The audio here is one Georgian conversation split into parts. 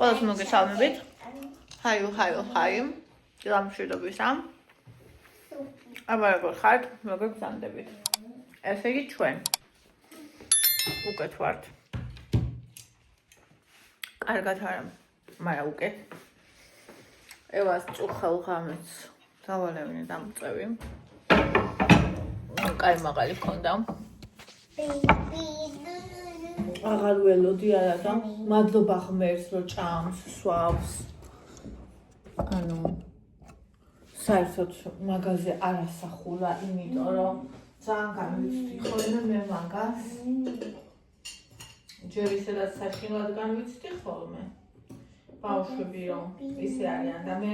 ყველას მოგესალმებით. ჰაი. გამშვიდობისა. აბა როგორ ხართ? როგორ გზანდებით? ესე იგი ჩვენ უკეთ ვართ. კარგად არა, მაგრამ უკეთ. ევას წუხელ ღამეს დავალევინე დამწევი. კაი მაღალი ქონდა. აღარ ველოდი არა და მადლობა ღმერთს რომ ჭამს, სვავს. ანუ საერთოდ მაღაზია არ ასახულა, იმიტომ რომ ძალიან განვიცდი ხოლმე მე მაგას. ჯერ ისედაც საშინლად განვიცდი ხოლმე. ბავშვები რომ ისე არიან და მე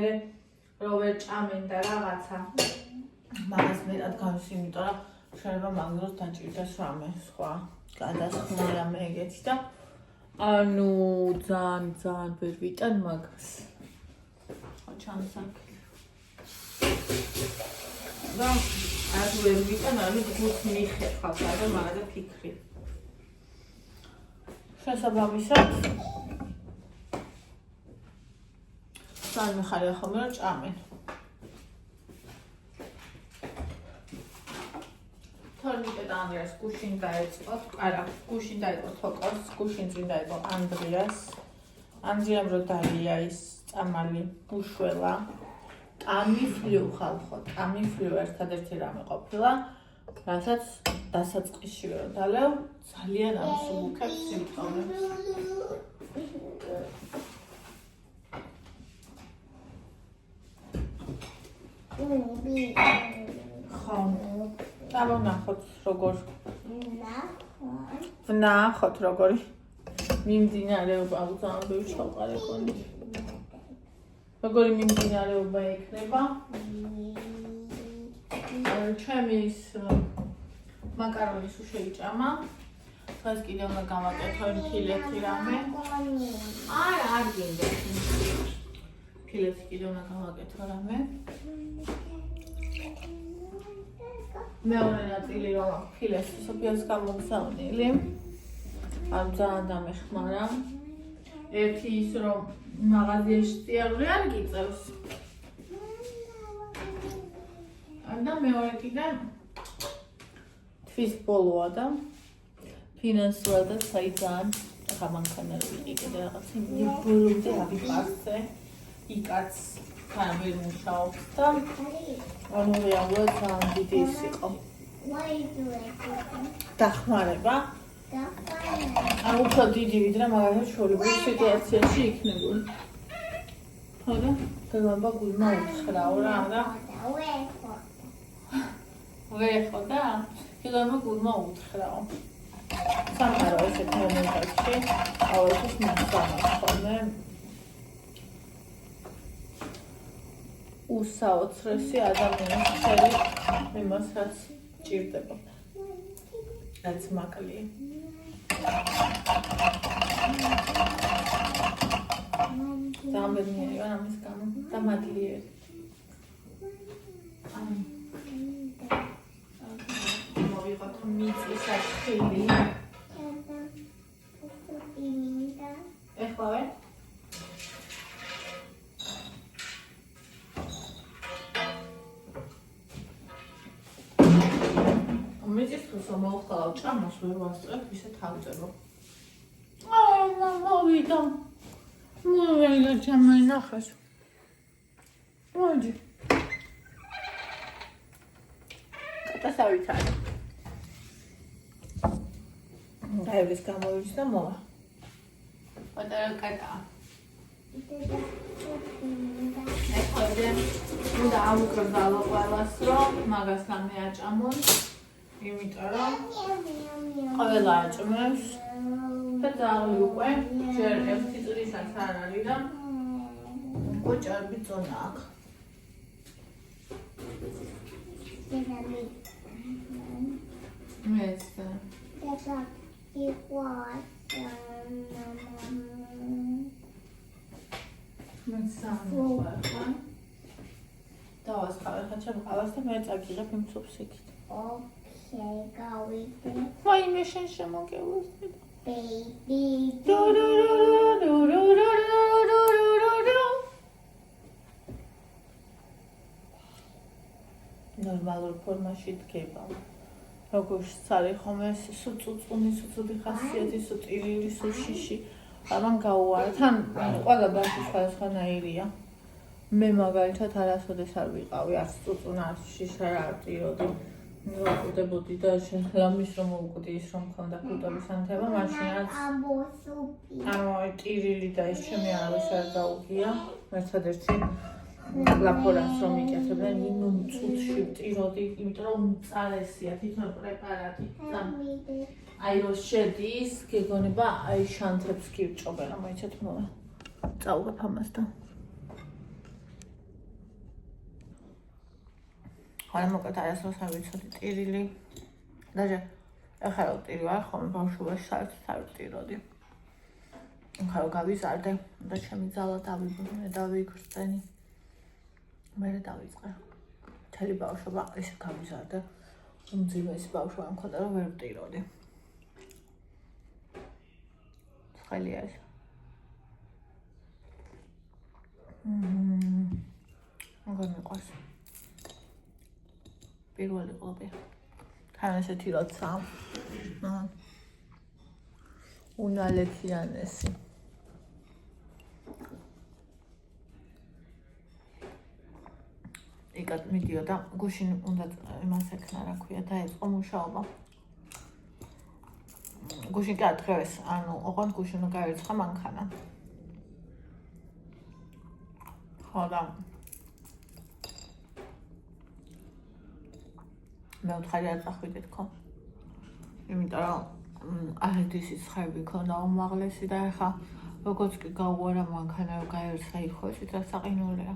რო ვერ ჭამენ და რაღაცა მაგას მეტად განვიცდი, იმიტომ რომ შეიძლება მაგდროს დაჭირდეს რამე სხვა გადასხმა რამე ეგეთი და ანუ ძალიან ვერ ვიტან მაგას. ხო ჩანს აქ. და არ ვერ ვიტან, არის გულს მიხერხავს და მაგაზე ფიქრი. შესაბამისად ძალიან მიხარია ხოლმე რომ ჭამენ. თორნიკე და ანდრიას გუშინ დაეწყო, არა, გუშინ დაეწყო თოკოს, გუშინ წინ დაეწყო ანდრიას. ანდრიამ რო დაია ის წამალი უშველა. ტამიფლიუ ხალხო, ტამიფლიუ ერთადერთი რამე ყოფილა, რასაც დასაწყისშივე რომ დალევ, ძალიან ამსუბუქებს სიმპტომებს. ხო. დავვნახოთ როგორ ვნახოთ როგორი მიმდინარეობა ძალიან ბევრი ჩავყარე კონი. როგორი მიმდინარეობა ექნება. ჩემი ის მაკარონის უშეიჭამა. დღეს კიდევ უნდა გავაკეთო ფილეთი რამე. არ გინდა. ფილეთი კიდევ უნდა გავაკეთო რამე. მეორე ნაწილი რომ ფილეს სოფიას გამოგზავნილი. ამ ძალიან დამეხმარა. ერთი ის რომ მაღაზიაში წიაღრი არ გიწევს. და მეორე კიდე თვის ბოლოა და ფინანსურადაც ძალიან გამანქანები კიდე რაღაცა ბოლომდე ავიყარზე იკაც თან ვერ მუშაობს და ანუ რეალურად ძალიან დიდი ის იყო დახმარება. ან უფრო დიდი ვიდრე მაგალითად შორებულ სიტუაციაში იქნებოდი. ხო და გაგაბა გულმა უთხრაო რა და ვეხო და გაგაბა გულმა უთხრაო. სამარო ესეთ მომენტებში ავეცეს მისამას ხოლმე უსაოცრესი ადამიანის ხელი იმას რაც ჭირდება. რაც მაკლია. დამბერნია ამის გამო და მადლიერი. მოვიღოთ მიწის ახალი. ეხლავე? მიწის თუსო მოხდალა ჭამას ვერ ვასწრებ, ისე თავდება. მოვიდა. მოვიდა ჭამai ნახეს. მოდი. კატასავით არის. დაევის გამოვიდეს და მოვა. პატარა კატა. ეხლა უნდა ავუკრძალო ყველას რომ მაგას რამე აჭამონ. იმიტომ რომ ყველა აჭმევს და ძაღლი უკვე ჯერ 1 წლისაც არ არის და უკვე ჭარბი წონა აქვს. მეც დავასხავე ხა ჩემ ყავას და მე წაგიღებ იმ სუფს იქით. Why me shen shemo ke baby სპირალურ ფორმაში დგება. როგორც არის ხომ ეს სუწუწუნი, სუწუდი ხასიათი, სუტირილი, სუშიში. ამან გაუარა. თან ყველა ბავშვი სხვადასხვანაირია. მე მაგალითად არასოდეს არ ვიყავი, არც წუწუნა, არც შიშა არ ვტიროდი. ვკვდებოდი და ლამის რომ მოვკვდი ის რომ მქონდა კუტობის ანთება, მაშინაც ტირილი და ის ჩემი არავის არ გაუგია. ერთადერთი ლაფორას რომ იკეთებდნენ, იმ წუთში ვტიროდი, იმიტომ რომ მწარესია თვითონ პრეპარატი. აი რო შედის, გეგონება აი შანთებს კი ვჭობენ, მოიცეთ მოვა. წავუღებ ამას და ხარ მოკლედ არასდროს არ ვიცოდი ტირილი. დაჟე ახლა რო ტირი ვარ, ხომ ბავშვობაში საერთოდ არ ვტიროდი. ახლა რო გავიზარდე და ჩემი ძალა დავიბრუნე და ვიგრძენი. მე დავიწყე. მთელი ბავშვობა ისე გავიზარდე. უმძიმესი ბავშვობა მქონდა, რომ ვერ ვტიროდი. ცხელია ეს. როგორ მიყვარს. პირველი ყლობი. თან ესეთი როცა უნალექიანესი. იკად მიდიოდა გუშინ უნდა იმას ეკნა რა ქვია და ეწყო მუშაობა. გუშინ კი დღეს ანუ ოღონდ გუშინ გაირიცხა მანქანა. ხო და მე ვთხარი არ წახვიდე თქო. იმიტომ რომ აჰედისი ცხები ქონდა უმაღლესი და ეხა როგორც კი გაუარა მანქანა რომ გაირიცხა იხო ეს რა საყინულია.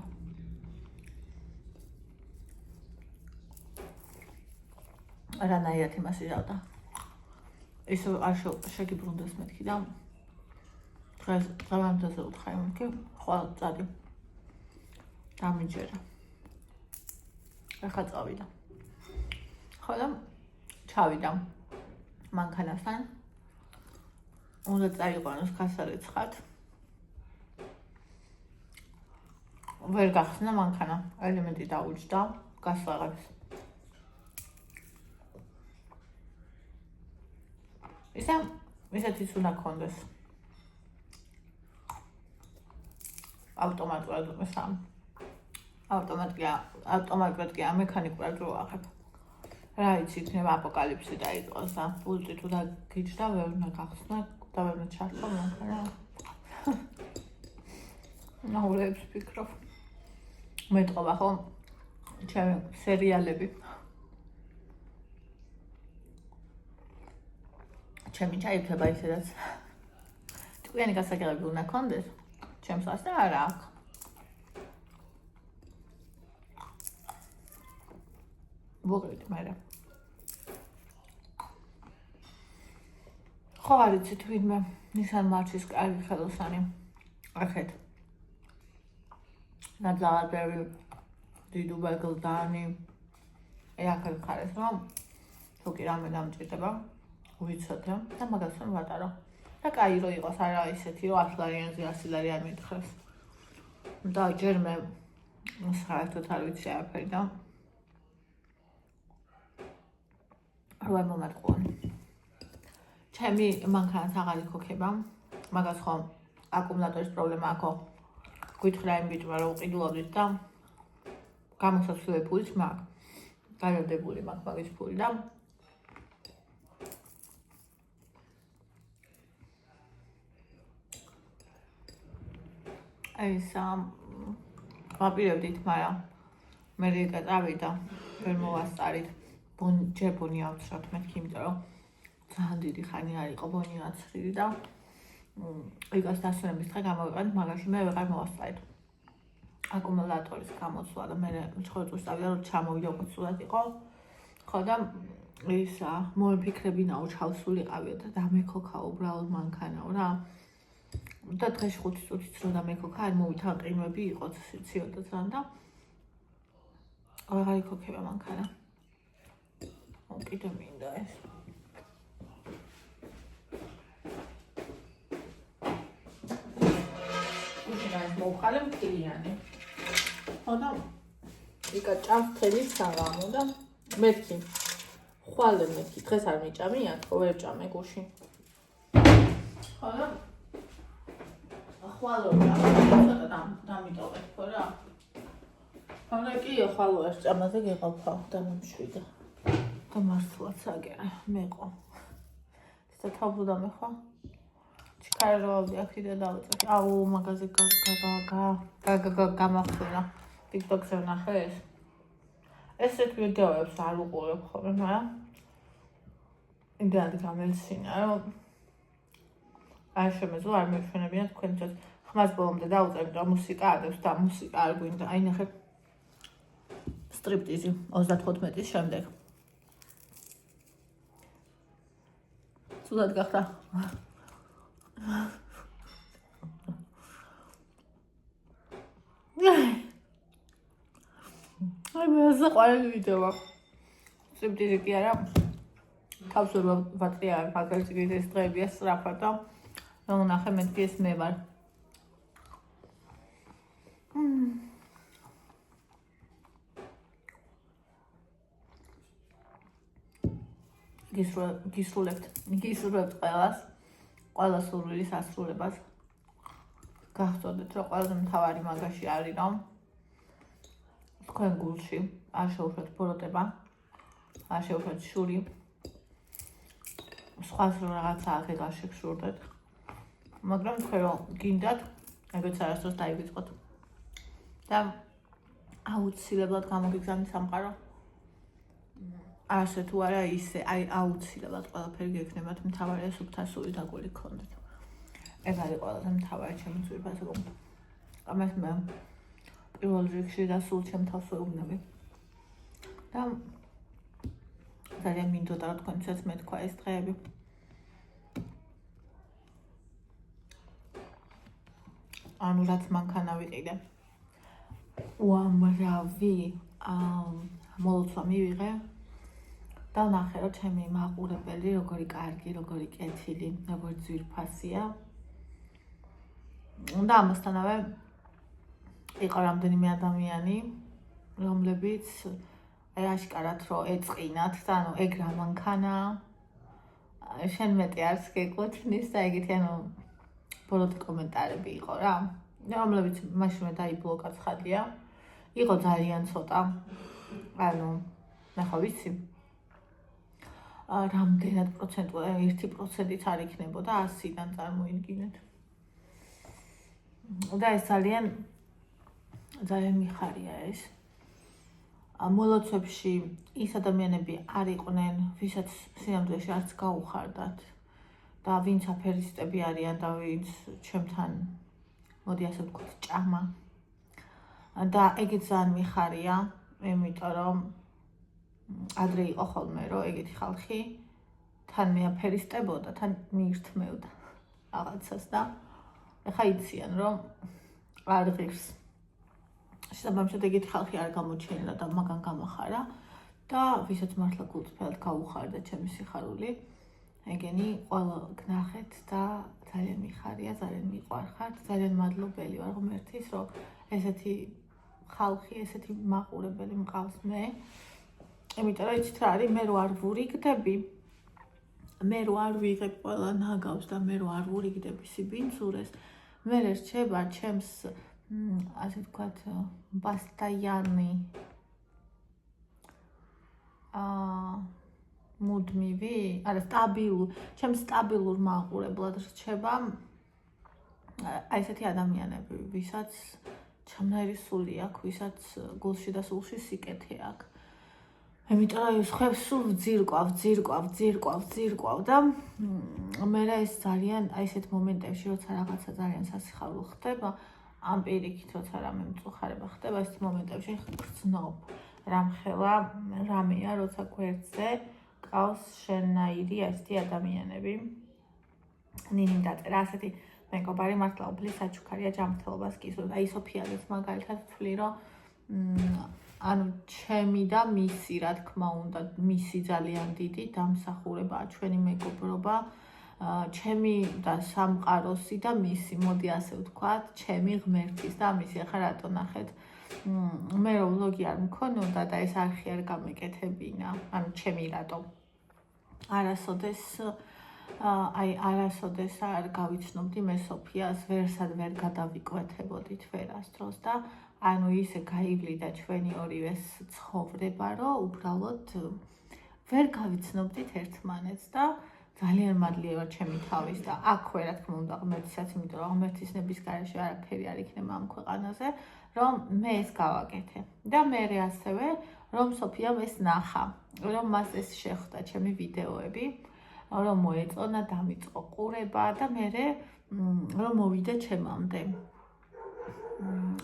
რანაირად იმას იზავდა. ისო არ შეგიბრუნდეს მეთქი და დღეს დღევანდელზე უთხარი მეთქი ხვალ წადი. დამიჯერა. ეხლა წავიდა. ხო და ჩავიდა მანქანასთან. უნდა წაიყვანოს გასარეცხად. ვერ გახსნა მანქანა. ელემენტი დაუჯდა გასაღებს. ისეთიც უნდა გქონდეს. ავტომატურად მესამ. ავტომატურად კი ამექანიკურად რო აღებ. რა იცი, იქნება აპოკალიფსი დაიწყოს და პულტი თუ დაგიჯდა, ვერ უნდა გახსნა და ვერ უნდა ჩართო მანქანა. ნაურებს ფიქრობ. მეტყობა ხო? ჩემი სერიალები. ჩემი ჩაიფება ისედაც. ტყვიანი გასაგებები უნდა გქონდეს. ჩემს ასე არა აქვს. ვუღებთ მერე. ხო არ იცით ვინმე ნისან მარჩის კარგი ხელოსანი. ახეთ. ნაძალად ბევრი დიდუბა გლდანი. ახეთ ხარეს რომ თუ კი რამე დამჭირდება ვიცოდე და მაგას რომ ვატარო. და კაი რო იყოს არა ისეთი რომ 100 ლარიანზე 100 ლარი არ მითხრეს. და ჯერ მე საერთოდ არ ვიცი არაფერი და რო არ მომატყუანი. ჩემი მანქანაც აღარ იქოქება. მაგას ხომ აკუმულატორის პრობლემა აქვს. გითხრა იმ ბიჭმა რომ უყიდულობდით და გამოსაცვლელი ფულიც მაქვს. გადადებული მაქვს მაგის ფული და ეს ვაპირებდით, მაგრამ მე რიგა წავიდა, ვერ მოვასწარით. ჯერ ბონი ავცრათ მეთქი, იმიტომ რომ ძალიან დიდი ხანი არ იყო ბონი აცრილი და იგას დასვენების დღე გამოვიყენეთ, მაგაში მე ვეღარ მოვასწარით. აკუმულატორის გამოცვლა და მე ცხოვრწურს წავიდა რომ ჩამოვიდა უკვე სულად იყო. ხო და ეს მოიფიქრებინაო ჩავსულიყავიო და დამექოქა უბრალოდ მანქანაო რა. და დღეში 5 წუთიც რო დამექოქა, არ მოვითან ყინვები იყო ციოდა ძალიან და აღარ იქოქება მანქანა. კიდე მინდა ეს. უშინაეს მოვხალე მთლიანი. ხო და იკა ჭამს თელის საღამო და მეთქი ხვალე მეთქი დღეს არ მიჭამია ხო ვერ ჭამე გუში ხოლო ხვალო ცოტა დამიტოვე ხო რა ხოლო კი ხვალო არ ჭამაზე გეყოფა დამამშვიდა და მართლაც აგერა მეყო და თავბუდამე ხო ჩქაროალდი აქიდა დავწერ აუ მაგაზე გამახსენა TikTok-ზე ვნახე ესეთ ვიდეოებს არ უყურებ ხოლმე მაგრამ იმდენად გამელცინა რომ არ შემეძლო არ მეჩვენებინა თქვენთვის ხმას ბოლომდე დავწერთ და მუსიკა ადევს და მუსიკა არ გვინდა აი ნახეთ სტრიპტიზი 35-ის შემდეგ ცუდად გახდა აი მე ასე ყვარელი ვიდეოა სტრიპტიზი კი არა თავს ვერ ვატრია მაგალითად ეს დღეებია სწრაფად და რომ ნახე მეთქი ეს მე ვარ გისურვებთ ყველა სურვილის ასრულებას გახსოვდეთ რომ ყველაზე მთავარი მაგაში არის რომ თქვენ გულში არ შეუშვათ ბოროტება არ შეუშვათ შური სხვას რომ რაღაცა აქეთ არ შეგშურდეთ მაგრამ თქვენ რომ გინდათ ეგეც არასდროს დაივიწყოთ და აუცილებლად გამოგიგზავნით სამყარო ასე თუ არა ისე აი აუცილებლად ყველაფერი გექნებათ მთავარია სუფთა სული და გული გქონდეთ ეს არის ყველაზე მთავარი ჩემი ძვირფასობა ამას მე პირველ რიგში და სულ ჩემ თავს ვეუბნები და ძალიან მინდოდა რომ თქვენცაც მეთქვა ეს დღეები ანუ რაც მანქანა ვიყიდე უამრავი მოლოცვა მივიღე და ნახე რომ ჩემი მაყურებელი როგორი კარგი როგორი კეთილი როგორი ძვირფასია და ამასთანავე იყო რამდენიმე ადამიანი რომლებიც აი აშკარად რომ ეწყინათ და ანუ ეგ რა მანქანაა შენ მეტი არც გეკუთვნის და ეგეთი ანუ ბოლოდი კომენტარები იყო რა რომლებიც მაშინვე დაიბლოკა ცხადია იყო ძალიან ცოტა ანუ ნახო ვიცი რამდენად პროცენტულად 1%-ით არ იქნებოდა 100-დან წარმოიდგინეთ და ეს ძალიან მიხარია ეს მოლოცვებში ის ადამიანები არ იყვნენ ვისაც სინამდვილეში არც გაუხარდათ და ვინც აფერისტები არიან და ვინც ჩემთან მოდი ასე ვთქვათ ჭამა და ეგეც ძალიან მიხარია იმიტომ რომ ადრე იყო ხოლმე რომ ეგეთი ხალხი თან მეაფერისტებოდა თან მიირთმევდა რაღაცას და ეხა იციან რომ არ ღირს შესაბამისად ეგეთი ხალხი არ გამოჩენილა და მაგან გამახარა და ვისაც მართლა გულწრფელად გაუხარდა ჩემი სიხარული ეგენი ყველა გნახეთ და ძალიან მიხარია ძალიან მიყვარხართ ძალიან მადლობელი ვარ ღმერთის რომ ესეთი ხალხი ესეთი მაყურებელი მყავს მე იმიტომ რომ იცით რა არის მე რო არ ვურიგდები მე რო არ ვიღებ ყველა ნაგავს და მე რო არ ვურიგდები სიბინძურეს მე რჩება ჩემს ასე ვთქვათ ბასტაიანი მუდმივი არა ჩემს სტაბილურ მაყურებლად რჩება აი ესეთი ადამიანები ვისაც ჩემნაირი სული აქვს ვისაც გულში და სულში სიკეთე აქვს იმიტომ რომ ეს ხებს სულ ვძირკვავ და მე ეს ძალიან აი ესეთ მომენტებში როცა რაღაცა ძალიან სასიხარულო ხდება ამ პირიქით როცა რამე მწუხარება ხდება ეს მომენტებში გრძნობ რამხელა რამეა როცა გვერდზე ყავს შენნაირი ასეთი ადამიანები ნინი დაწერა ასეთი მეგობარი მართლა უფლის საჩუქარია ჯანმრთელობას გისურვებს აი სოფიაძეც მაგალითად ვთვლი რომ ანუ ჩემი და მისი რა თქმა უნდა მისი ძალიან დიდი დამსახურებაა ჩვენი მეგობრობა ჩემი და სამყაროსი და მისი მოდი ასე ვთქვათ ჩემი ღმერთის და მისი ახლა რატო ნახეთ მე რომ ვლოგი არ მქონოდა და ეს არხი არ გამეკეთებინა, ანუ ჩემი რატომ არასოდეს არ გავიცნობდი მე სოფიას ვერსად ვერ გადავიკვეთებოდით ვერასდროს და ანუ ისე გაივლიდა ჩვენი ორივეს ცხოვრება, რომ უბრალოდ ვერ გავიცნობდით ერთმანეთს და ძალიან მადლიერა ჩემი თავის და აქვე რა თქმა უნდა ღმერთისაც, იმიტომ რომ ღმერთის ნების გარეშე არაფერი არ იქნება ამ ქვეყანაზე, რომ მე ეს გავაკეთე. და მე ასევე რომ სოფიამ ეს ნახა, რომ მას ეს შეხვდა ჩემი ვიდეოები, რომ მოეწონა, დამიწყო ყურება და მე რომ მოვიდა ჩემამდე.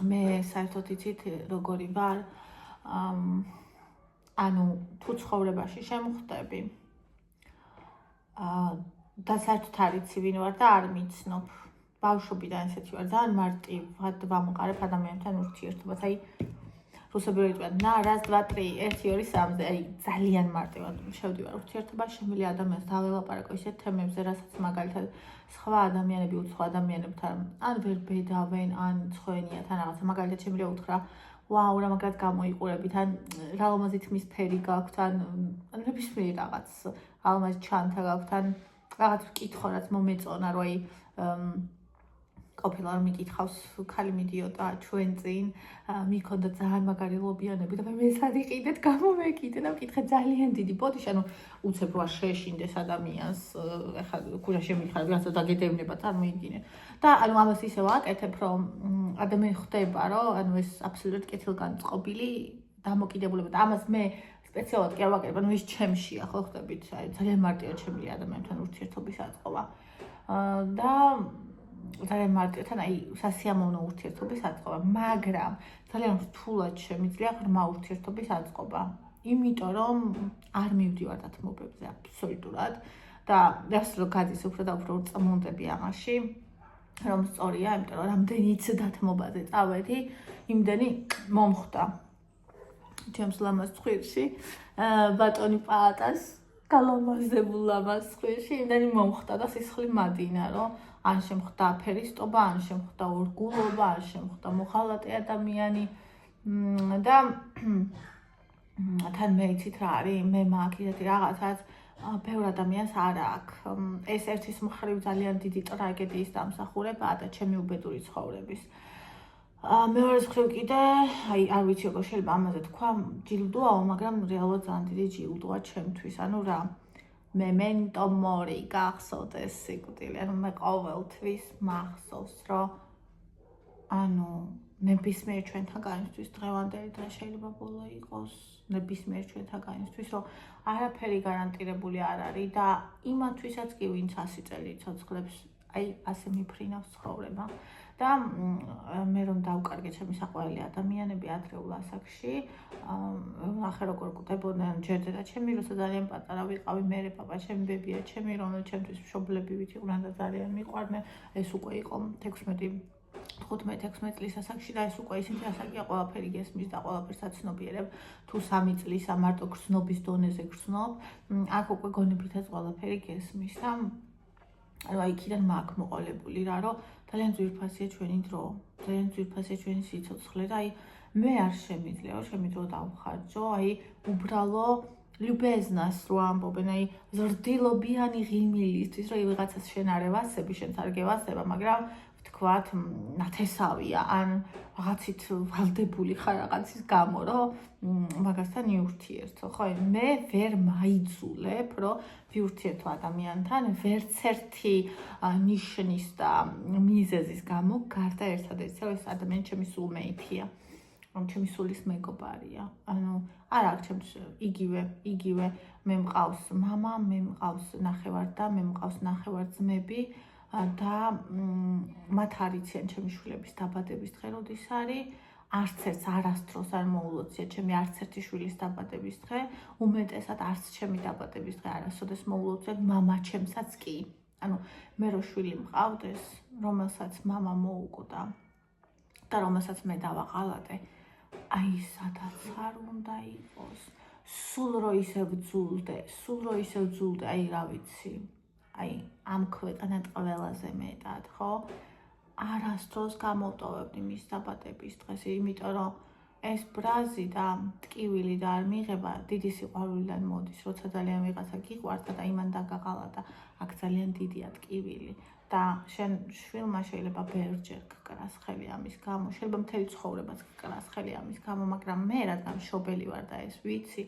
მე საერთოდ იცით როგორი ვარ, ანუ თუ ცხოვრებაში შემხვდები და საერთოდ არ იცი ვინ ვარ და არ მიცნობ. ბავშვობიდან ესეთი ვარ, ძალიან მარტივად ვამყარებ ადამიანთან ურთიერთობას. აი რუსები ვიტყვიან, ნა, раз, два, три, 1, 2, 3, აი ძალიან მარტივად შევდივარ ურთიერთობაში, შემიძლია ადამიანს დაველაპარაკო ისეთ თემებზე, რასაც მაგალითად სხვა ადამიანები უცხო ადამიანებთან ან ვერ ბედავენ, ან ცხენიათ, ან რაღაცა. მაგალითად შემიძლია უთხრა, ვაუ, რა მაგრად გამოიყურებით, ან რა ლამაზით მის ფერი გაქვთ, ან ნებისმიერ რაღაც ალმაზ ჩანთა გაქვთ, ან რაღაც ვკითხო, რაც მომეწონა, რომ აი ყოფილა რომ მიკითხავს ქალი მიდიოდა ჩვენ წინ, მიქონდა ძალიან მაგარი ლობიანები და მე სადიყიდეთ გამომეკიდე და ვკითხე ძალიან დიდი ბოდიში, ანუ უცებ რა შეეშინდეს ადამიანს, ეხლა ქუჩაში მითხარ, რაღაცა დაგედევნება, წარმოიდგინე. და ანუ ამას ისე ვაკეთებ, რომ ადამიანი ხვდება, რომ ანუ ეს აბსოლუტურად კეთილგანწყობილი დამოკიდებულება და ამას მე სპეციალურად კი არ ვაკეთებ, ანუ ის ჩემშია, ხო ხვდებით, აი ძალიან მარტივად შემიძლია ადამიანთან ურთიერთობის აწყობა. და ძალიან მარტივად, აი სასიამოვნო ურთიერთობის აწყობა, მაგრამ ძალიან რთულად შემიძლია ღრმა ურთიერთობის აწყობა. იმიტომ რომ არ მივდივარ დათმობებზე აბსოლუტურად და რას რო გადის უფრო და უფრო წამონდები ამაში, რომ სწორია, იმიტომ რომ რამდენიც დათმობაზე წავედი, იმდენი მომხვდა. ჩემს ლამაზ ცხვირში, ბატონი პაატას გალამაზებულ ლამაზ ცხვირში, იმდენი მომხვდა და სისხლი მადინა, რომ ან შემხვდა აფერისტობა, ან შემხვდა ორგულობა, ან შემხვდა მოხალატე ადამიანი და თან მე იცით რა არის, მე მაქვს ისეთი რაღაცაც ბევრ ადამიანს არ აქვს. ეს ერთის მხრივ ძალიან დიდი ტრაგედიის დამსახურებაა და ჩემი უბედური ცხოვრების. მეორეს მხრივ კიდე, აი არ ვიცი როგორ შეიძლება ამაზე თქვა, ჯილდოაო, მაგრამ რეალურად ძალიან დიდი ჯილდოა ჩემთვის. ანუ რა, memento mori გახსოვდეს სიკვდილი. ანუ მე ყოველთვის მახსოვს, რომ ანუ ნებისმიერ ჩვენთაგანისთვის დღევანდელი დღე შეიძლება ბოლო იყოს, ნებისმიერ ჩვენთაგანისთვის, რომ არაფერი გარანტირებული არ არის და იმათვისაც კი ვინც 100 წელი ცოცხლებს, აი ასე მიფრინავს ცხოვრება. და მე რომ დავკარგე ჩემი საყვარელი ადამიანები ადრეულ ასაკში, ნახე როგორ კვდებოდნენ, ჯერდედა ჩემი როცა ძალიან პატარა ვიყავი, მე პაპა ჩემი ბებია, ჩემი რომელიც ჩემთვის მშობლები ვიყვნენ და ძალიან მიყვარდნენ. ეს უკვე იყო 15-16 წლის ასაკში და ეს უკვე ისეთი ასაკია, ყველაფერი გესმის და ყველაფერს აცნობიერებ. თუ 3 წლისა მარტო გრძნობის დონეზე გრძნობ, აქ უკვე გონებითაც ყველაფერი გესმის და ანუ აი იქიდან მაქვს მოყოლებული რა, რომ ძალიან ძვირფასია ჩვენი დრო, ძალიან ძვირფასია ჩვენი სიცოცხლე და აი მე არ შემიძლია ჩემი დრო დავხარჯო, აი უბრალო любезность რო ამბობენ, აი ზრდილობიანი ღიმილისთვის, რომ ვიღაცას შენ არ ევასები, შენც არ გევასება, მაგრამ ვთქვათ, ნათესავია, ან რაღაცით ვალდებული ხარ რაღაცის გამო, რომ მაგასთან იურთიერთო, ხო? მე ვერ მაიძულებ, რომ ვიურთიერთო ადამიანთან, ვერც ერთი ნიშნის და მიზეზის გამო, გარდა ერთადერთი, რომ ეს ადამიანი ჩემი სულმეითია. ჩემი სულის მეგობარია. ანუ არ აქვს ჩემს იგივე მე მყავს მამა, მე მყავს ნახევარ-და, მე მყავს ნახევარ-ძმები და მათ არ იციან ჩემი შვილების დაბადების დღე როდის არის. არც ერთს არასდროს არ მოულოცია ჩემი არც ერთი შვილის დაბადების დღე, უმეტესად არც ჩემი დაბადების დღე არასოდეს მოულოცია, მამა ჩემსაც კი. ანუ მე რო შვილი მყავდეს, რომელსაც მამა მოუკვდა და რომელსაც მე დავაყალატე, აი სადაც არ უნდა იყოს. სულ რო ისე ვძულდე, აი რა ვიცი. აი ამ ქვეყნად ყველაზე მეტად, ხო? არასდროს გამოვტოვებდი მის დაბადების დღეს, იმიტომ რომ ეს ბრაზი და ტკივილი და არ მიიღება დიდი სიყვარულიდან მოდის, როცა ძალიან ვიღაცა გიყვარდა და იმან დაგაყალა და აქ ძალიან დიდია ტკივილი და შენ შვილმა შეიძლება ბევრჯერ გკრას ხელი ამის გამო, შეიძლება მთელი ცხოვრებაც გკრას ხელი ამის გამო, მაგრამ მე რადგან მშობელი ვარ და ეს ვიცი,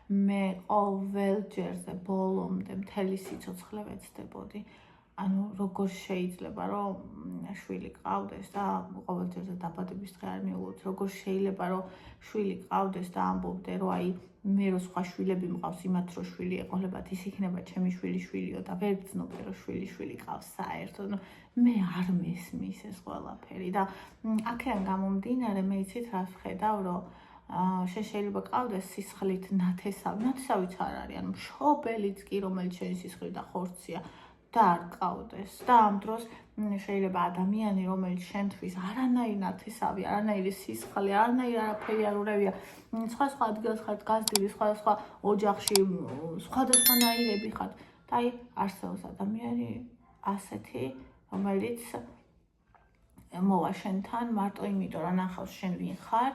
მე ყოველჯერზე ბოლომდე მთელი სიცოცხლე ვეცდებოდი. ანუ როგორ შეიძლება რომ შვილი ყავდეს და ყოველჯერზე დაბადების დღე არ მიულოთ, როგორ შეიძლება რომ შვილი ყავდეს და ამბობდე რომ აი მე რო სხვა შვილები მყავს იმათ რო შვილი ეყოლებათ ის იქნება ჩემი შვილიშვილიო და ვერ გძნობდი რომ შვილიშვილი ყავს საერთოდ. მე არ მესმის ეს ყველაფერი და აქედან გამომდინარე მე იცით რა ვხედავ რომ შეიძლება ყავდეს სისხლით ნათესავიც არ არის, ანუ მშობელიც კი რომელიც შენი სისხლით და ხორცია და არ ყავდეს და ამ დროს შეიძლება ადამიანი რომელიც შენთვის არანაირი ნათესავი, არანაირი სისხლი, არანაირი არაფერი არ ურევია, სხვადასხვა ადგილას ხართ გაზრდილი, სხვადასხვა ოჯახში, სხვადასხვანაირები ხართ და აი არსებობს ადამიანი ასეთი, რომელიც მოვა შენთან მარტო იმიტომ რომ ნახავს შენ ვინ ხარ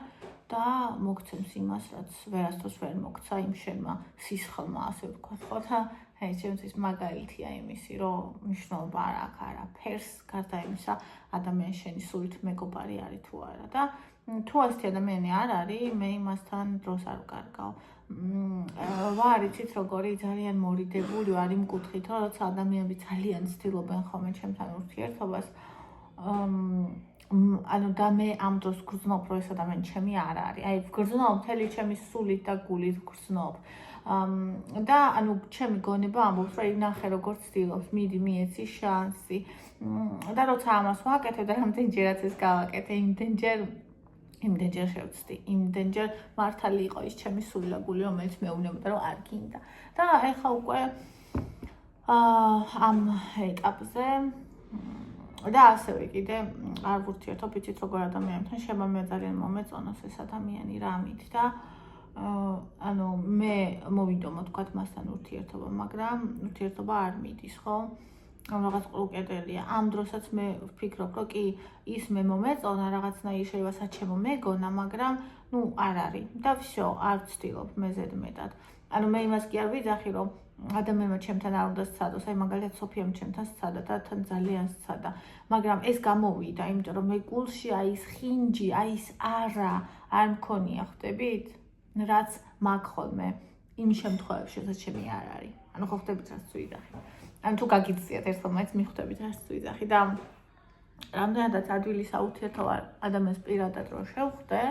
და მოგცემს იმას, რაც ვერასდროს ვერ მოგცა იმ შენმა სისხლმა, ასე ვთქვათ, ხო და ეს ჩემთვის მაგალითია იმისი, რომ მნიშვნელობა არ აქვს არაფერს, გარდა იმისა, ადამიანი შენი სულით მეგობარი არის თუ არა და თუ ასეთი ადამიანი არ არის, მე იმასთან დროს არ ვკარგავ. ვარ იცით როგორი ძალიან მორიდებული ვარ იმ კუთხით, რომ როცა ადამიანები ძალიან ცდილობენ ხოლმე ჩემთან ურთიერთობას, ანუ და მე ამ დროს გრძნობ, რომ ეს ადამიანი ჩემი არ არის. აი გრძნობ მთელი ჩემი სულით და გულით გრძნობ. და ანუ ჩემი გონება ამბობს, რომ ნახე როგორ ცდილობს, მიდი მიეცი შანსი. და როცა ამას ვაკეთებ და რამდენჯერაც ეს გავაკეთე, იმდენჯერ შევცდი, იმდენჯერ მართალი იყო ის ჩემი სული და გული, რომელიც მეუბნებოდა, რომ არ გინდა. და ეხლა უკვე ამ ეტაპზე და ასევე კიდე არ ვურთიერთობ, იცით როგორ ადამიანებთან შეება მე ძალიან მომეწონოს ეს ადამიანი რამით და ანუ მე მოვიდომო თქვათ მასთან ურთიერთობა, მაგრამ ურთიერთობა არ მიდის, ხო? რაღაც ყრუკედელია. ამ დროსაც მე ვფიქრობ, რომ კი ის მე მომეწონა რაღაცნაირი შეიძლება საჩემო მეგონა, მაგრამ ნუ არ არის და всё, არ ვცდილობ მე ზედმეტად. ანუ მე იმას კი არ ვიძახი, რომ ადამიანმა ჩემთან არ უნდა სცადოს, აი მაგალითად სოფიამ ჩემთან სცადა და თან ძალიან სცადა, მაგრამ ეს გამოვიდა, იმიტომ რომ მე გულში აი ეს ხინჯი, აი ეს არ მქონია, ხვდებით? რაც მაგ ხოლმე იმ შემთხვევებში, სადაც ჩემი არ არის. ანუ ხო ხვდებით რაც ვიძახი. ანუ თუ გაგიწიათ ერთხელ მაინც მიხვდებით რაც ვიძახი და რამდენადაც ადვილი საურთიერთობა ადამიანს პირადად რო შევხვდე,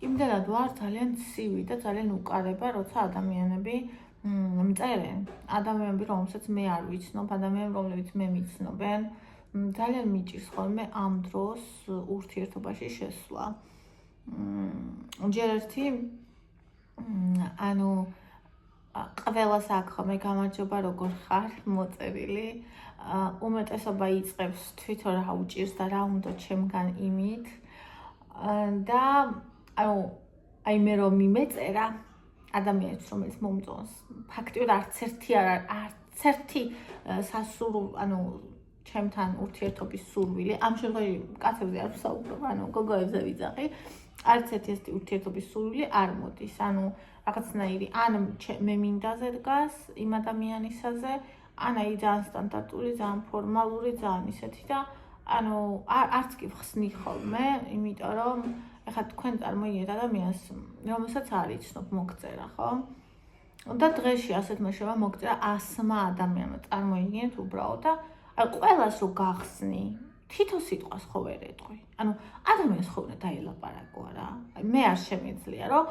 იმდენად ვარ ძალიან ცივი და ძალიან უკარება, როცა ადამიანები მწერენ. ადამიანები, რომელსაც მე არ ვიცნობ, ადამიანები, რომლებიც მე მიცნობენ, ძალიან მიჭირს ხოლმე ამ დროს ურთიერთობაში შესვლა. ჯერ ერთი ანუ ყველას აქ ხოლმე გამარჯობა როგორ ხარ მოწერილი, უმეტესობა იწყებს თვითონ რა უჭირს და რა უნდა ჩემგან იმით და ანუ აი მე რომ მიმეწერა ადამიანს რომელიც მომწონს, ფაქტიურად არც ერთი ანუ ჩემთან ურთიერთობის სურვილი, ამ შემთხვევაში კაცებზე არ ვსაუბრობ, ანუ გოგოებზე ვიძახი, არც ერთი ასეთი ურთიერთობის სურვილი არ მოდის, ანუ რაღაცნაირი ან მე მინდაზე დგას იმ ადამიანისაზე, ან აი ძალიან სტანდარტული, ძალიან ფორმალური, ძალიან ისეთი და ანუ არც კი ვხსნი ხოლმე, იმიტომ რომ ეხლა თქვენ წარმოიდგინეთ ადამიანს, რომელსაც არ იცნობ, მოგწერა, ხო? და დღეში ასეთმა შევა მოგწერა 100-მა ადამიანმა, წარმოიდგინეთ უბრალოდ და აი ყველას რო გახსნი, თითო სიტყვას ხო ვერ ეტყვი. ანუ ადამიანს ხო უნდა დაელაპარაკო რა. მე არ შემიძლია რომ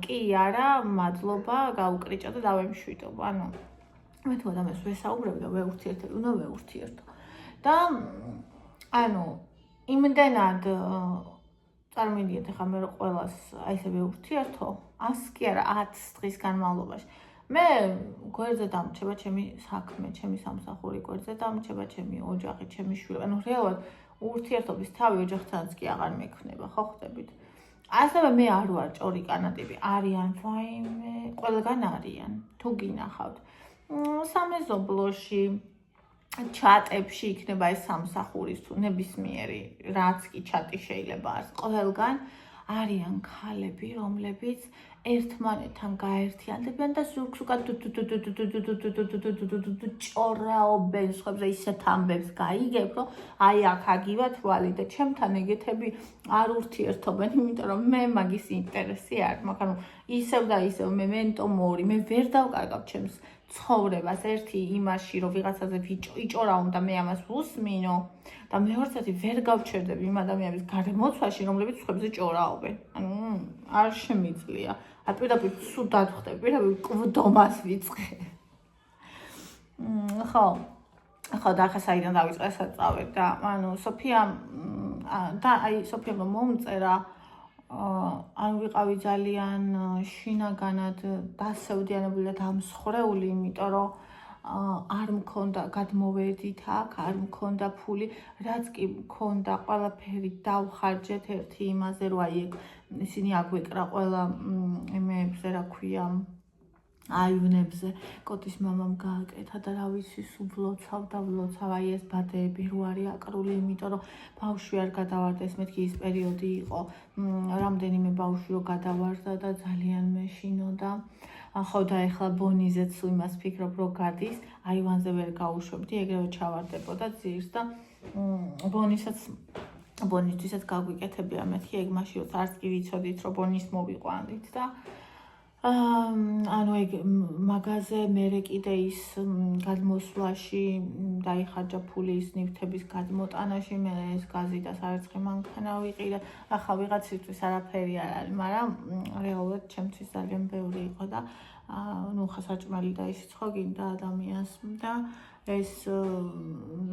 კი არა, მადლობა, გაუკრიჭა და დავემშვიდო. ანუ მე თუ ადამიანს ვესაუბრებ და ვეურთიერთებ, უნდა ვეურთიერთო. და ანუ იმდენად წარმოიდგინეთ ახლა მე რომ ყველას აი ესე ვეურთიერთო, 100 კი არა, 10 დღის განმავლობაში. მე გვერდზე დამრჩება ჩემი საქმე, ჩემი სამსახური გვერდზე დამრჩება, ჩემი ოჯახი, ჩემი შვილები. ანუ რეალურად ურთიერთობის თავი ოჯახთანაც კი აღარ მექნება, ხო ხვდებით? ასევე მე არ ვარ ჭორიკანა ტიპი, არიან ვაიმე, ყველგან არიან, თუ გინახავთ. სამეზობლოში, ჩატებში იქნება ეს სამსახურის თუ ნებისმიერი, რაც კი ჩატი შეიძლება არის, ყველგან არიან ქალები, რომლებიც ერთმანეთთან გაერთიანდებიან და ზურგს უკან ჭორაობენ, სხვებზე ისეთ ამბებს გაიგებ, რომ აი აქ აგივა თვალი და ჩემთან ეგეთები არ ურთიერთობენ, იმიტომ რომ მე მაგის ინტერესი არ მაქვს. ანუ ისევ და ისევ მე მენტომორი, მე ვერ დავკარგავ ჩემს ცხოვრებას ერთი იმაში, რომ ვიღაცაზე იჭორაო და მე ამას ვუსმინო და მეორეცეთი ვერ გავჩერდები იმ ადამიანების გარემოცვაში, რომლებიც სხვებზე ჭორაობენ. ანუ არ შემიძლია. პირდაპირ სულ დადხვდები, პირდაპირ კვდომას ვიწყე. ხო, და ახლა საიდან დავიწყე, სადაც წავედ და ანუ სოფიამ და აი სოფიამ მომწერა ანუ ვიყავი ძალიან შინაგანად დასევდიანებული და დამსხრეული, იმიტომ რომ არ მქონდა გადმოვედით აქ, არ მქონდა ფული, რაც კი მქონდა ყველაფერი დავხარჯეთ ერთი იმაზე, რომ აი ისინი აგვეკრა ყველა იმებზე, რა ქვია, აივნებზე, კოტის მამამ გააკეთა და რა ვიცი, ვლოცავ, აი ეს ბადეები რო არის აკრული, იმიტომ რომ ბავშვი არ გადავარდეს, მეთქი ის პერიოდი იყო, რამდენიმე ბავშვი რო გადავარდა და ძალიან მეშინოდა. ხო და ეხლა ბონიზეც იმას ფიქრობ, რომ გადის, აივანზე ვერ გაუშვებდი, ეგრევე ჩავარდებოდა ძირს და ბონისთვისაც გაგვიკეთებია მეთქი ეგ მაშინ როცა არც კი ვიცოდით, რომ ბონის მოვიყვანდით და ანუ ეგ მაგაზე მერე კიდე ის გადმოსვლაში დაიხარჯა ფული ის ნივთების გადმოტანაში, მე ეს გაზი და სარაცხი მანქანა ვიყიდე. ახლა ვიღაცისთვის არაფერი არ არის, მაგრამ რეალურად ჩემთვის ძალიან ბევრი იყო და ნუ ხა საჭმელი და ისიც ხო გინდა ადამიანს და ეს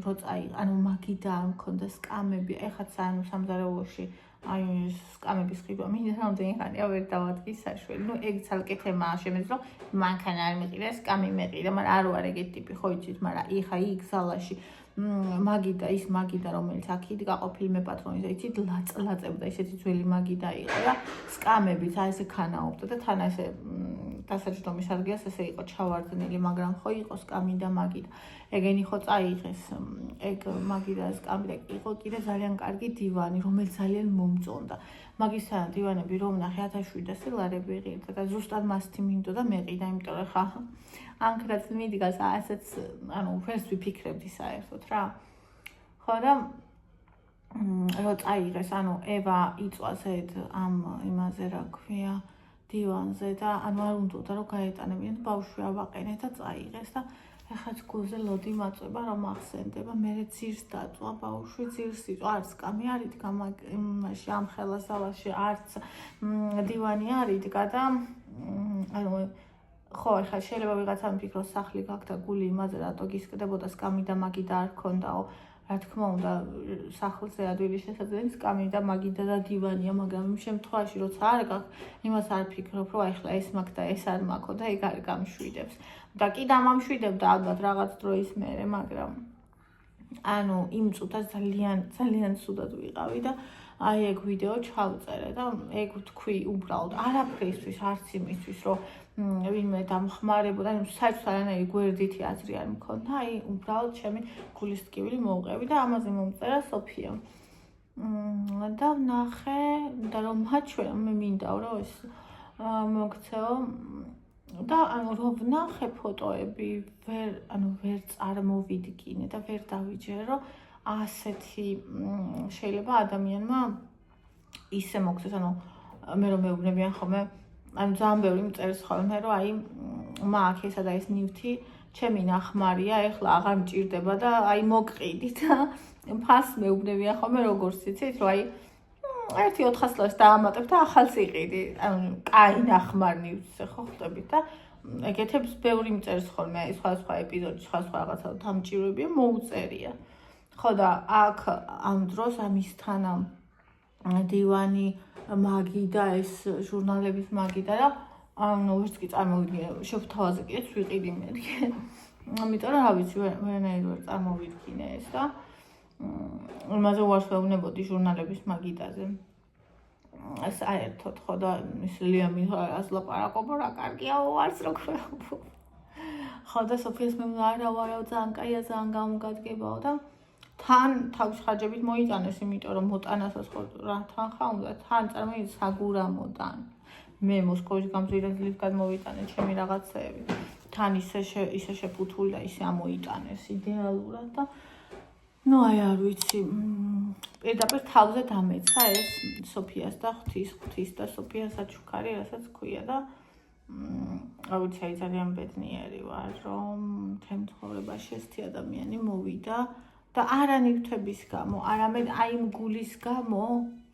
როცა ანუ მაგიდა არ მქონდა სკამები, ეხაც ანუ სამზარეულოში აი სკამების ხიბა მინდა რამდენი ხანია ვერ დავადგი საშველი. ნუ ეგ ცალკე თემაა შემეძლო, მანქანა არ მეყიდა, სკამი მეყიდა, მაგრამ არ ვარ ეგეთი ტიპი, ხო იცით, მაგრამ იხა იქ ზალაში მაგიდა, რომელიც აქ იდგა ყოფილ პატრონი, იცით, ლაწებდა, ისეთი ძველი მაგიდა იყო და სკამებიც აი ესე ქანაობდა და თან ესე დასაჯდომის ადგილას ესე იყო ჩავარდნილი, მაგრამ ხო იყო სკამი და მაგიდა. ეგენი ხო წაიღეს, ეგ მაგიდა სკამი და იყო კიდე ძალიან კარგი დივანი, რომელიც ძალიან მომწონდა. მაგისთან დივანები რომ ნახე 1700 ლარები ღირდა და ზუსტად მასთი მინდოდა მეყიდა, იმიტომ რომ ხა ანკრაც მიდგას ასეც, ანუ ვერც ვიფიქრებდი საერთოდ რა. ხო და რო წაიღეს, ანუ ევა იწვას ედ ამ იმაზე რა ქვია, დივანზე და ანუ არ უნდოდა რომ გაეტანებინა და ბავშვი ავაყენე და წაიღეს და ეხლა გულზე ლოდი მაწვება რომ ახსენდება, მე ძირს დაწვა ბავშვი, ძირს იწვა, არც კამი არ იდგა იმაში ამ ხელა ზალაში, არც დივანი არ იდგა და ანუ ხო, ეხლა შეიძლება ვიღაცა მიფიქროს სახლი გაქვს და გული იმაზე რატო გისკდებოდა, სკამი და მაგიდა არ ქონდაო. რა თქმა უნდა, სახლზე ადვილი შესაძლებელი სკამი და მაგიდა და დივანია, მაგრამ იმ შემთხვევაში, როცა არ გაქვს, იმას არ ფიქრობ, რომ ახლა ეს მაქვს და ეს არ მაქვს და ეგ არ გამშვიდებს. და კი დამამშვიდებდა ალბათ რაღაც დროის მერე, მაგრამ ანუ იმ წუთას ძალიან ცუდად ვიყავი და აი ეგ ვიდეო ჩავწერე და ეგ ვთქვი უბრალოდ არაფრისთვის, არც იმისთვის, რომ ვინმე დამხმარებოდა, საერთოდ არანაირი გვერდითი აზრი არ მქონდა, აი უბრალოდ ჩემი გულის ტკივილი მოვყევი და ამაზე მომწერა სოფიამ. და ვნახე და რომ მაჩვენა, მე მინდაო რომ ეს მოგცეო და ანუ რომ ვნახე ფოტოები, ვერ წარმოვიდგინე და ვერ დავიჯერე, რომ ასეთი შეიძლება ადამიანმა ისე მოგცეს, ანუ მე რომ მეუბნებიან ხოლმე, ანუ ძალიან ბევრი მწერს ხოლმე, რომ აი მაქვს ესა და ეს ნივთი, ჩემი ნახმარია, ეხლა აღარ მჭირდება და აი მოგყიდი და ფას მეუბნებიან ხოლმე, როგორც იცით, რომ აი 1-400 ლარს დაამატებ და ახალს იყიდი, ანუ კაი ნახმარ ნივთზე ხო ხვდებით და ეგეთებს ბევრი მწერს ხოლმე, აი სხვა ეპიზოდში, სხვა რაღაცა დამჭირვებია, მოუწერია. ხო და აქ ამ დროს ამისთან დივანი მაგიდა ეს ჟურნალების მაგიდა და ანუ ვერც კი წარმოვიდგინე, შეფთავაზე კიდეც ვიყიდი მეთქი. ამიტომ რა ვიცი, ვერანაირად ვერ წარმოვიდგინე ეს და იმაზე უარს ვეუბნებოდი ჟურნალების მაგიდაზე. საერთოდ ხო და ის ლიამი რას ლაპარაკობ, რა კარგია უარს რო ხო და სოფიას მე არა ძალიან კაია, ძალიან გამოგადგებაო და თან თავის ხარჯებით მოიტანეს, იმიტომ რომ მოტანასაც ხო რა თანხა უნდა, თან წარმოიდგინე საგურამოდან. მე მოსკოვის გამზირედლით გადმოვიტანე ჩემი რაღაცეები. თან ისე შეფუთული და ისე ამოიტანეს იდეალურად და ნუ აი არ ვიცი, პირდაპირ თავზე დამეცა ეს სოფიას და ღვთის და სოფიას აჩუქარი, რასაც ქვია და არ ვიცი, აი ძალიან ბედნიერი ვარ, რომ ჩემ ცხოვრებაში ესეთი ადამიანი მოვიდა და არა ნივთების გამო, არამედ აი იმ გულის გამო,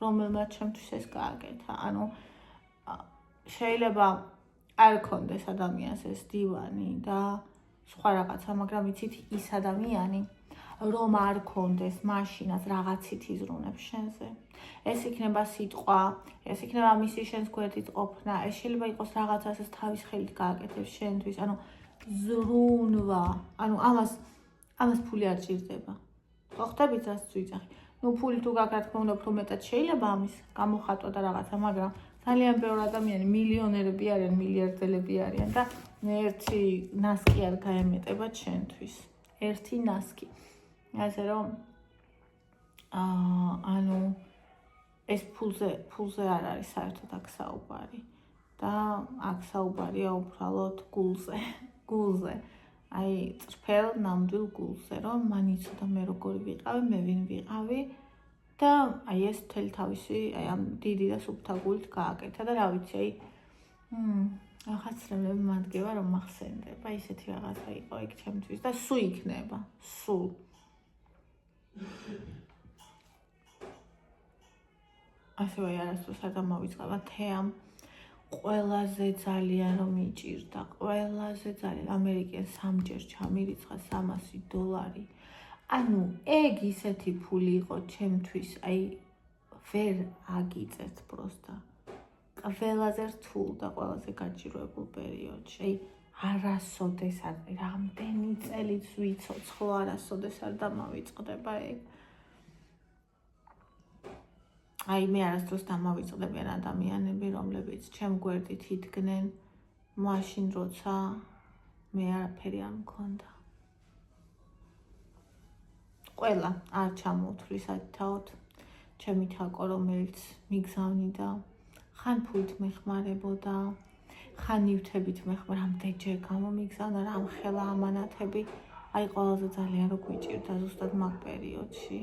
რომელმაც ჩემთვის ეს გააკეთა. ანუ შეიძლება არ კონდეს ადამიანს ეს დივანი და სხვა რაღაცა, მაგრამ იცით ის ადამიანი რომ არ კონდეს მაშინაც რაღაცით იზრუნებს შენზე. ეს იქნება სიტყვა, ეს იქნება მისი შენს გვერდით ყოფნა, ეს შეიძლება იყოს რაღაცას ეს თავის ხელით გააკეთებს შენთვის, ანუ ზრუნვა, ანუ ამას ფული არ ჭირდება. ხო ხდებით რაც ვიძახი. ნუ ფული თუ გაქვს, რა თქმა უნდა, უფრო მეტად შეიძლება ამის გამოხატვა და რაღაცა, მაგრამ ძალიან ბევრი ადამიანი მილიონერები არიან, მილიარდელები არიან და ერთი ნასკი არ გაემეტება ჩვენთვის. ერთი ნასკი. ასე რომ ანუ ეს ფულზე არ არის საერთოდ აქ საუბარი და აქ საუბარია უბრალოდ გულზე. აი წრფელ ნამდვილ გულზე, რომ მან იცოდა მე როგორი ვიყავი, მე ვინ ვიყავი და აი ეს მთელი თავისი აი ამ დიდი და სუფთა გულით გააკეთა და რა ვიცი, აი რაღაცნაირად მადგება რომ მახსენდება, ისეთი რაღაცა იყო იქ ჩემთვის და სულ იქნება, სულ. ასევე არასდროს არ დამოვიწყება თეამ ყველაზე ძალიან რომ მიჭირდა, ყველაზე ძალიან ამერიკენ სამჯერ ჩამირიცხა $300. ანუ ეგ ისეთი ფული იყო ჩემთვის, აი ვერ აგიწევთ პროსტა. ყველაზე რთულ და ყველაზე გაჭირვებულ პერიოდში. აი არასოდეს არ რამდენი წელიც ვიცოცხლო, არასოდეს არ დამავიწყდება ეგ. აი მე არასდროს დამავიწყდებიან ადამიანები, რომლებიც ჩემ გვერდით იდგნენ მაშინ, როცა მე არაფერი არ მქონდა. ყველა არ ჩამოვთვლის ათაოდ ჩემი თაკო, რომელიც მიგზავნიდა, ხან ფულით მეხმარებოდა, ხან ნივთებით რამდენჯერ გამომიგზავნა რა ამ ხელა ამანათები, აი ყველაზე ძალიან რო გვიჭირდა ზუსტად მაგ პერიოდში.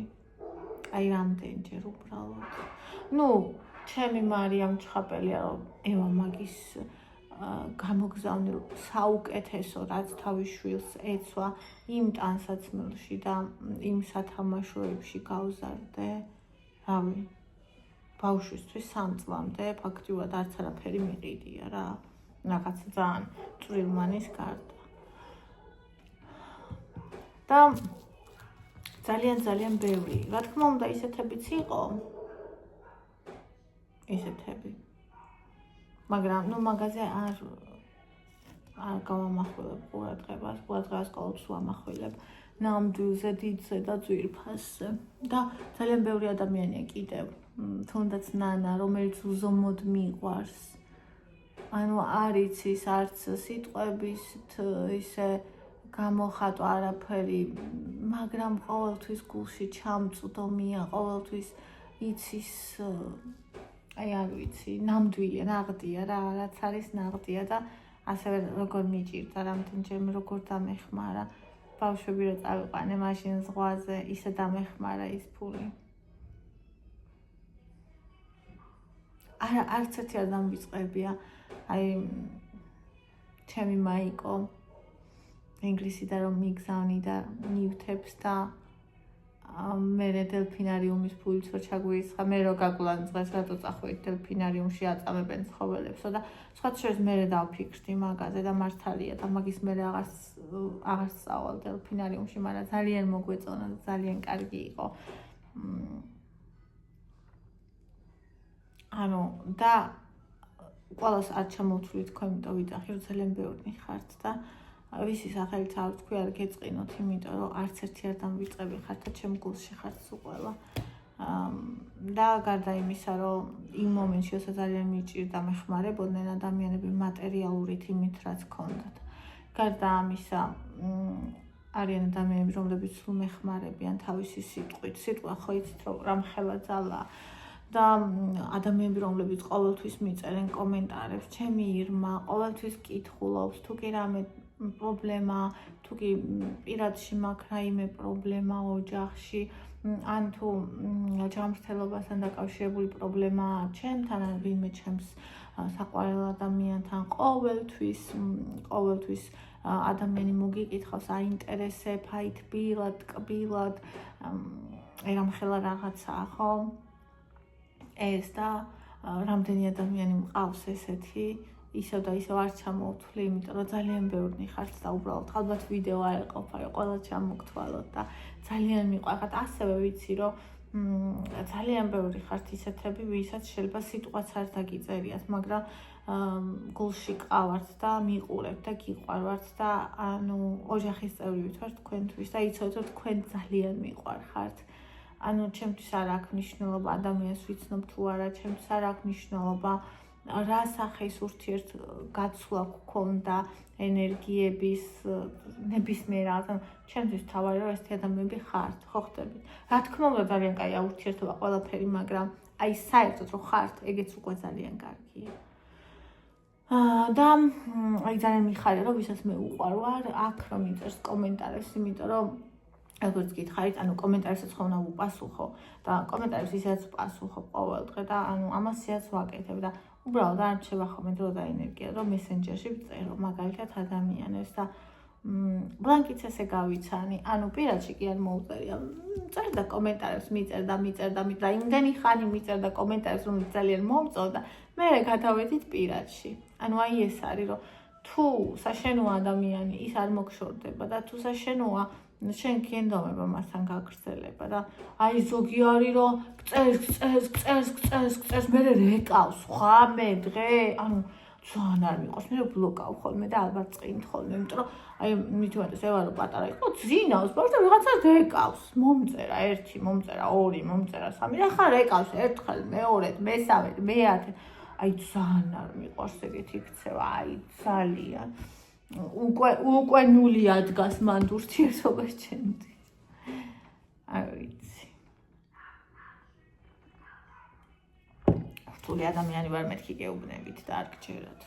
აი რამდენჯერ უბრალოდ. ნუ ჩემი მარიამ ჩხაპელია რომ ევა მაგის გამოგზავნილ საუკეთესო რაც თავის შვილს ეცვა იმ ტანსაცმელში და იმ სათამაშოებში გავზარდე. რავი, ბავშვისთვის 3 წლამდე ფაქტიურად არც არაფერი მიყიდია რა. რაღაცა ძალიან წვრილმანის გარდა. და ძალიან ბევრი. რა თქმა უნდა, ისეთებიც იყო. ისეთები. მაგრამ ნუ მაგაზე არ გავამახვილებ ყურადღებას ყოველთვის ვამახვილებ ნამდვილზე, დიდზე და ძვირფასზე. და ძალიან ბევრი ადამიანია კიდევ, თუნდაც ნანა, რომელიც უზომოდ მიყვარს. ანუ არ იცის არც სიტყვების ისე გამოხატვა არაფერი, მაგრამ ყოველთვის გულში ჩამწვდომია, ყოველთვის იცის აი არ ვიცი, ნამდვილია, ნაღდია რა, რაც არის ნაღდია და ასევე როგორ მიჭირდა რამდენჯერმე როგორ დამეხმარა. ბავშვები რო წავიყვანე მაშინ ზღვაზე, ისე დამეხმარა ის ფული. არც ერთი არ დამვიწყებია. აი ჩემი მაიკო ინგლისიდან რომ მიგზავნიდა ნივთებს და მე დელფინარიუმის ფულიც რო ჩაგვირიცხა, მე რო გაგულანძღეს, რატო წახვეით დელფინარიუმში აწამებენ ცხოველებსო და სხვა შორის მე დავფიქრდი მაგაზე და მართალია და მაგის მე აღარ სწავალ დელფინარიუმში, მაგრამ ძალიან მოგვეწონა და ძალიან კარგი იყო. ანუ და ყველას არ ჩამოვთვლით თქვენ, იმიტომ ვიძახი რომ ძალიან ბევრი ხართ და ვისი სახელით არ თქვი არ გეწყინოთ, იმიტომ რომ არც ერთი არ დამვიწყები ხართ და ჩემ გულში ხართ სულ ყველა. და გარდა იმისა, რომ იმ მომენტში ოცა ძალიან მიჭირდა მეხმარებოდნენ ადამიანები მატერიალურით იმით, რაც ჰქონდათ. გარდა ამისა, არიან ადამიანები, რომლებიც სულ მეხმარებიან თავისი სიტყვით. სიტყვა ხო იცით რომ რამხელა ძალაა. და ადამიანები, რომლებიც ყოველთვის მიწერენ კომენტარებს, ჩემი ირმა, ყოველთვის კითხულობს, თუ კი რამე პრობლემა, თუ კი პირადში მაქვს რაიმე პრობლემა ოჯახში, ან თუ ჯანმრთელობასთან დაკავშირებული პრობლემაა ჩემთან, ან ვინმე ჩემს საყვარელ ადამიანთან, ყოველთვის ადამიანი მოგიკითხავს, აინტერესებ, აი თბილად, კბილად, ერამხელა რაღაცაა, ხო? ეს და რამდენი ადამიანი მყავს ესეთი, ისევ და ისევ არ ჩამოვთვლი, იმიტომ რომ ძალიან ბევრი ხართ და უბრალოდ ალბათ ვიდეო არ ეყოფა, ყველა ჩამოგთვალოთ და ძალიან მიყვარხართ. ასევე ვიცი, რომ ძალიან ბევრი ხართ ისეთები, ვისაც შეიძლება სიტყვაც არ დაგიწერიათ, მაგრამ გულში ყავართ და მიყურებთ და გიყვარვართ და ანუ ოჯახის წევრივით ვართ თქვენთვის და იცოდეთ, რომ თქვენ ძალიან მიყვარხართ. ანუ ჩემთვის არ აქვს მნიშვნელობა ადამიანს ვიცნობ თუ არა, ჩემთვის არ აქვს მნიშვნელობა რა სახის ურთიერთგაცვლა გქონდა ენერგიების ნებისმიერ რაღაცა. ჩემთვის თავარი რომ ესეთი ადამიანები ხართ, ხო ხდებით? რა თქმა უნდა ძალიან კაია ურთიერთობა ყველაფერი, მაგრამ აი საერთოდ რომ ხართ, ეგეც უკვე ძალიან კარგია. და აი ძალიან მიხარია რომ ვისაც მე უყვარვარ, აქ რომ იწერს კომენტარებს, იმიტომ რომ როგორც გითხარით, ანუ კომენტარებსაც ხომ უნდა უპასუხო და კომენტარებს ისედაც ვპასუხობ ყოველ დღე და ანუ ამას ისედაც ვაკეთებ და უბრალოდ არ რჩება ხოლმე დრო და ენერგია, რომ მესენჯერში ვწერო მაგალითად ადამიანებს და ბლანკიც ესე გავიცანი, ანუ პირადში კი არ მოუწერია. წერ და კომენტარებს მიწერ და იმდენი ხანი მიწერ და კომენტარებს რომ ძალიან მომწონს და მე გადავედით პირადში. ანუ აი ეს არის, რომ თუ საშენოა ადამიანი ის არ მოგშორდება და თუ საშენოა შენ გენდომება მასთან გაგრძელება და აი ზოგი არის რომ გწერს მე რეკავს ხამე დღე ანუ ძალიან არ მიყვარს მე ბლოკავ ხოლმე და ალბათ წqinთ ხოლმე იმიტომ რომ აი მithumetes ევარო პატარა იყო ძინავს ბავშვი და ვიღაცას რეკავს მომწერა 1 მომწერა 2 მომწერა 3 ახლა რეკავს ერთხელ მეორედ მესამედ მეათე აი ძალიან არ მიყვარს ეგეთი ქცევა აი ძალიან უკვე ნული ადგას მან ურთიერთობას ჩემთვის. არ ვიცი. რთული ადამიანი ვარ მეთქი გეუბნებით და არ გჯერათ.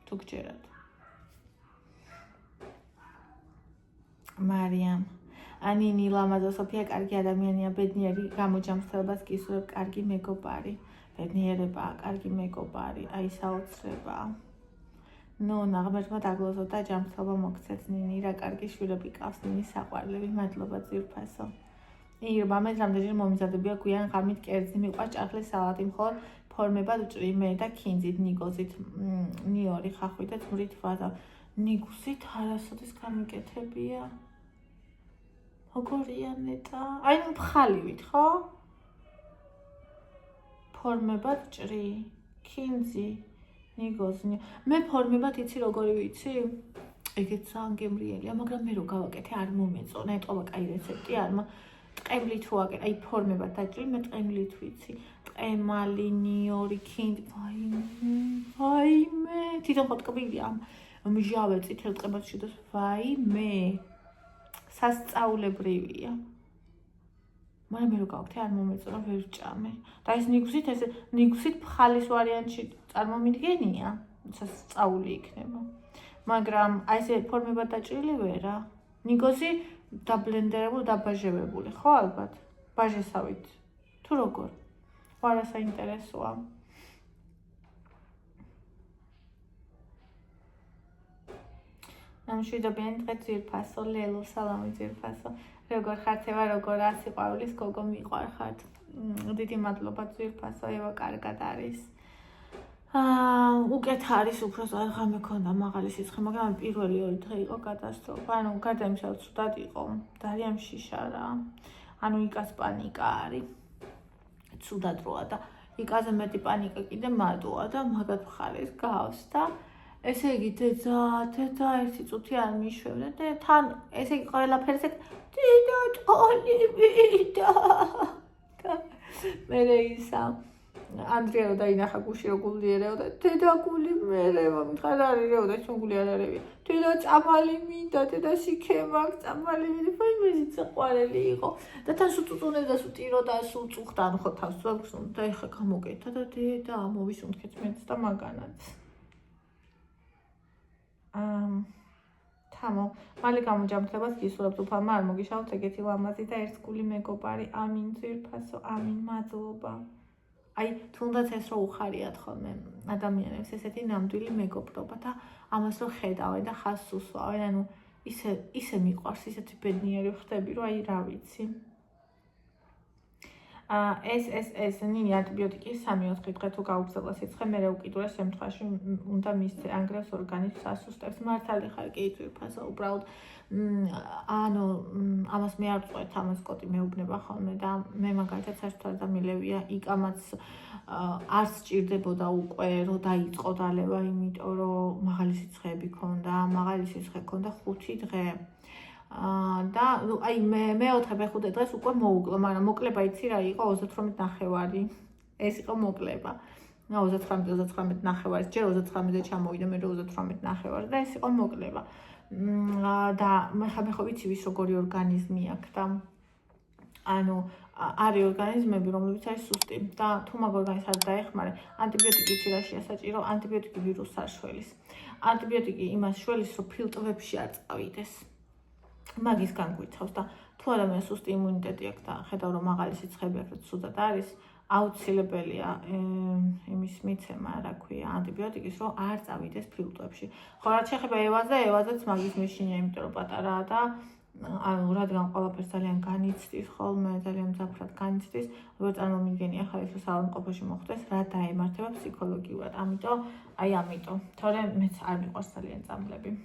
თუ გჯერათ. მარიამ ანინი ლამაზა სოფია კარგი ადამიანია ბედნიერი გამოჯამრთელებას გისურვებ კარგი მეგობარი. ბედნიერებაა კარგი მეგობარი. აი საოცრებაა. ნონა ღმერთმა დაგლოცოთ და ჯანმრთელობა მოგცეთ ნინი რა კარგი შვილები ყავს ნინი საყვარლები მადლობა ძვირფასო ირმა მე რამდენჯერ მომიზადებია გვიან ღამით კერძი მიყვარს ჭარხლის სალატი მხოლოდ ფორმებად ჭრიმე და ქინძით ნიგოზით ნიორი ხახვით და წვრით ვაზა ნიგუსით არასოდეს გამიკეთებია როგორია ნეტა აი მხალივით ხო ფორმებად ჭრი ქინძი ნიგოზნი მე ფორმებად იცი როგორი ვიცი ეგეც ძალიან გემრიელია მაგრამ მე რო გავაკეთე არ მომეწონა ეტყობა კაი რეცეპტი არმა ტყემლით ვაკეთე აი ფორმებად დაჭრი მე ტყემლით ვიცი ტყემალი ნიორი ქინდი ვაიმე თვითონ ხო ტკბილია მჟავე წითელ ტყემას შედოს ვაიმე სასწაულებრივია მაგრამ მე რო გავაკეთე არ მომეწონა ვერ ჭამე და ეს ნიგუსით ფხალის ვარიანტში წარმომიდგენია სასწაული იქნება მაგრამ აი ეს ფორმებად დაჭრილი ვერა ნიგოზი დაბლენდერებული დაბაჟებებული ხო ალბათ ბაჟესავით თუ როგორ ვარა საინტერესოა ამშვიდობიანი დღე ძვირფასო ლელო სალამი ძვირფასო როგორ ხართ ევა როგორ ასიყვარულის გოგო მიყვარხართ დიდი მადლობა ძვირფასო ევა კარგად არის უკეთ არის უფრო აღარ მეკონდა მაღალი სიცხე მაგრამ პირველი 2 დღე იყო კატასტროფა ანუ გარდა იმისა რომ ცუდად იყო ძალიან შიშარა ანუ იკას პანიკა არის ცუდად როა და იკაზე მეტი პანიკა კიდე მადოა და მაგათ მხარეს გავს და ესე იგი დედა 1 წუთი არ მიშვევდა და თან ესე იგი ყველაფერს დედა ტოლი ვიდა მე ისა ანდრია რო დაინახა გუში რო გულიერეო და დედა გული მერე მომთხარ არისეო და ჩვენ გული არ არევია დედა წამალი მინდა დედა სიქემაკ წამალი მინდა ფაიმეზი წაყვარელი იყო და თან სულ წუწუნებდა სულ ტიროდა სულ წუხდა ან ხო თავს აქვს და ეხა გამოგეთა და დედა მოვისუნთქეთ მეც და მაგანაც თამო მალე გამოჯამთლებას გისურვებთ უფალმა არ მოგიშალოთ ეგეთი ლამაზი და ერთ გული მეგობარი ამინ ძვირფასო ამინ მადლობა აი თუნდაც ეს რო უხარიათ ხოლმე ადამიანებს ესეთი ნამდვილი მეგობრობა და ამას რო ხედავენ და ხაზს უსვავენ ანუ ისე მიყვარს ისეთი ბედნიერი ხდები რომ აი რა ვიცი ეს ნინი ანტიბიოტიკი 3-4 დღე თუ გაუგზავნა სიცხე მე უკიდურეს შემთხვევაში უნდა მისცე ანგრევს ორგანიზმს ასუსტებს მართალი ხარ კი ძვირფასო უბრალოდ ანუ ამას მე არ წყვეთ ამას კოტი მეუბნება ხოლმე და მე მაგალითად საერთოდ არ დამილევია იკამაც არ სჭირდებოდა უკვე რომ დაიწყო დალევა იმიტომ რომ მაღალი სიცხეები ქონდა მაღალი სიცხე ქონდა 5 დღე და აი მე-4 მეხუთე დღეს უკვე მოუკლო მაგრამ მოკლება იცი რა იყო 38.5 ეს იყო მოკლება 39.5 ჯერ 39-ზე ჩამოვიდა მე 38.5 და ეს იყო მოკლება და მე ხო ვიცი ვის როგორი ორგანიზმი აქვს და ანუ არის ორგანიზმები რომლებიც არის სუსტი და თუ მაგ ორგანიზმს არ დაეხმარე ანტიბიოტიკი ცირაშია საჭირო ანტიბიოტიკი ვირუსს არ შველის ანტიბიოტიკი იმას შველის რომ ფილტვებში არ წავიდეს მაგის განგვიცავს და თუ ადამიანს სუსტი იმუნიტეტი აქვს და ხედავ რომ მაღალი სიცხეები აქვს და ცუდად არის აუცილებელია იმის მიცემა რა ქვია ანტიბიოტიკის რომ არ წავიდეს ფილტვებში ხო რაც შეეხება ევაზეც მაგის მეშინია იმიტომ რომ პატარაა და ანუ რადგან ყველაფერს ძალიან განიცდის ხოლმე ძალიან მძაფრად განიცდის როგორც წარმომიდგენია ხა ეს საავადმყოფოში მოხდეს რა დაემართება ფსიქოლოგიურად ამიტომ თორემ მეც არ მიყვარს ძალიან წამლები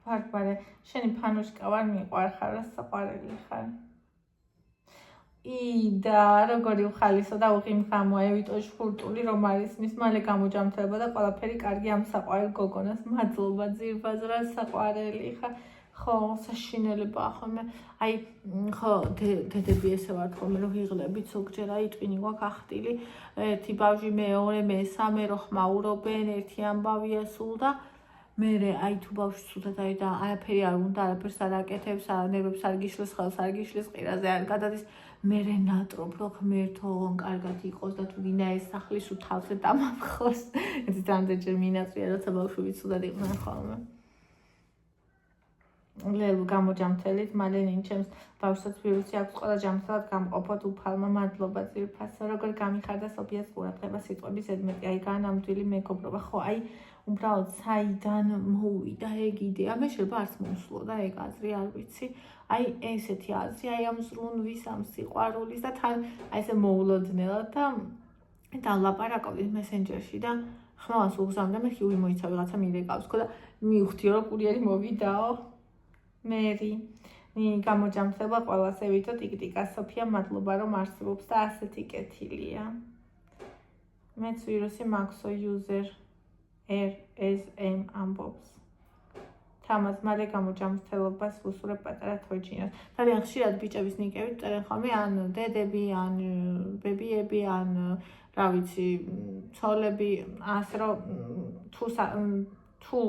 ვარკვარე შენი ფანუშკა ვარ მიყვარხარ რა საყვარელი ხარ და როგორი უხალისო და უღიმხამო ევიტო შხურტული რომ არის მის მალე გამოჯამთრება და ყველაფერი კარგი ამ საყვარელ გოგონას მადლობა ძირფაზრა საყვარელი ხარ ხო საშინელება ხოლმე აი ხო დედები ესე ვარ ხოლმე რომ ვიღლებით ზოგჯერ აი ტვინი გვაქვს ახტილი ერთი ბავშვი მეორე მესამე რო ხმაურობენ ერთი ამბავია სულ და მერე აი თუ ბავშვი ცუდად არის და არაფერი არ უნდა არაფერს არ აკეთებს ნერვებს არ გიშლის ხელს არ გიშლის ყირაზე არ გადადის მერე ნატრობ რომ ღმერთო კარგად იყოს და თუ გინდა ეს სახლი სულ თავზე დამამხოს ეს დამდეჯერ მინაწვია როცა ბავშვები ცუდად იყვნენ ხოლმე ლელუ გამოჯამთელით მალე ნინჩემს ბავშვსაც ვირუსი აქვს ყველა ჯამთელად გამყოფოთ უფალმა მადლობა ძირფასო როგორ გამიხარდა სოფიას ყურადღება სიტყვები ზედმეტი აი განამდვილი მეგობრობა ხო აი უბრალოდ საიდან მოვიდა ეგ იდეა მე შეიძლება არც მომსულოდა ეგ აზრი არ ვიცი აი ესეთი აზრი აი ამ ზრუნვის ამ სიყვარულის და თან აი ესე მოულოდნელად და ლაპარაკობდი მესენჯერში და ხმალს უგზავნდა მე ხიუი მოიცა ვიღაცა მირეკავს ხო და მივხვდიო რომ კურიერი მოვიდაო მერი გამოჯამთრება ყველას ევიტო ტიკტიკა სოფია მადლობა რომ არსებობს და ასეთი კეთილია მეც ვირუსი მაქსო იუზერ RSM ამბობს თამას მალე გამოჯამრთელობას უსურებ პატარა თოჯინას ძალიან ხშირად ბიჭების ნიკებით წერენ ხოლმე ან დედები ან ბებიები ან რა ვიცი ცოლები ასე რომ თუ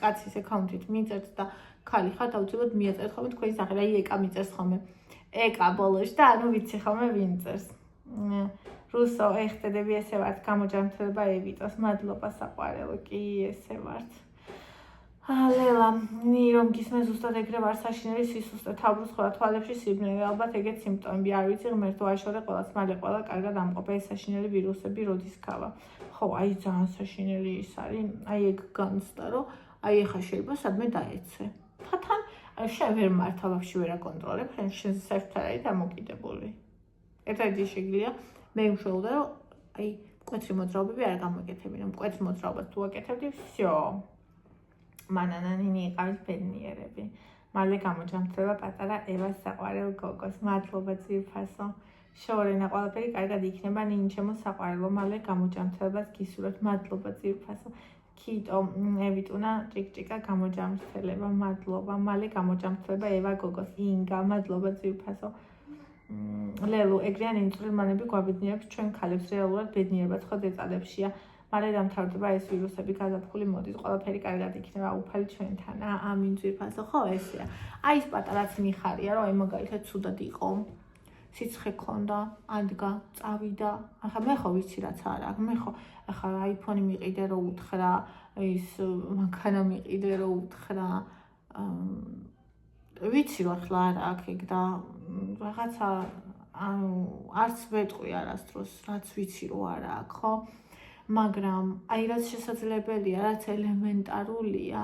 კაცის აკაუნტით მიწერთ და ხალი ხართ აუცილებლად მიაწერთ ხოლმე თქვენი სახე რა ეკა მიწერს ხოლმე ეკა ბოლოში და ანუ ვიცი ხოლმე ვინ წერს რუსო ეხტედები ესე ვართ გამოჯამრთელება ევიტოს მადლობა საყვარელო კი ესე ვართ ლელა რომ გისმენ ზუსტად ეგრე ვარ საშინელი სისუსტე თავბრუს ხოლმე თვალებში სიბნელე ალბათ ეგეთ სიმპტომები არ ვიცი ღმერთო აშორე ყველას მალე ყველა კარგად ამყოფა ეს საშინელი ვირუსები როდის გავა ხო აი ძალიან საშინელი ის არის აი ეგ განცდა რომ აი ეხა შეიძლება სადმე დაეცე თან შენ ვერ მართავ ვაფშე ვერ აკონტროლებ შენ საერთოდ არ არის დამოკიდებული ერთადერთი შეგიძლია მე უშუალოდ რომ აი მკვეთრი მოძრაობები არ გამოგეთებინო მკვეთრ მოძრაობას თუ აკეთებდი всё მანანანინი იყავს ბედნიერები მალე გამოჯამრთელება პატარა ევას საყვარელ გოგოს მადლობა ძირფასო შორენა ყველაფერი კარგად იქნება ნინჩემო საყვარელო მალე გამოჯამრთელებას გისურვებთ მადლობა ძირფასო კიტო ევიტუნა ჭიკჭიკა გამოჯამრთელება მადლობა მალე გამოჯამრთელება ევა გოგოს ინგა მადლობა ძირფასო ლელუ ეგრეან ინსტრუმენტები გვაბედნიერებს ჩვენ ქალებს რეალურად ბედნიერება ხო დეტალებშია მალე დამთავრდება ეს ვირუსები გაზაფხული მოდის ყველაფერი კარგად იქნება უფალი ჩვენთან ამინ ძვირფასო ხო ესეა აი ეს პატარაც მიხარია რომ აი მაგალითად ცუდად იყო სიცხე ქონდა ადგა წავიდა ახლა მე ხო ვიცი რაც არა მე ხო ახლა აიფონი მიყიდე რომ უთხრა ის მანქანა მიყიდე რომ უთხრა ვიცი რომ ახლა არა აქ ეგ და რაღაცა ანუ არც ვეტყვი არასდროს რაც ვიცი რომ არა აქ ხო მაგრამ აი რაც შესაძლებელია რაც ელემენტარულია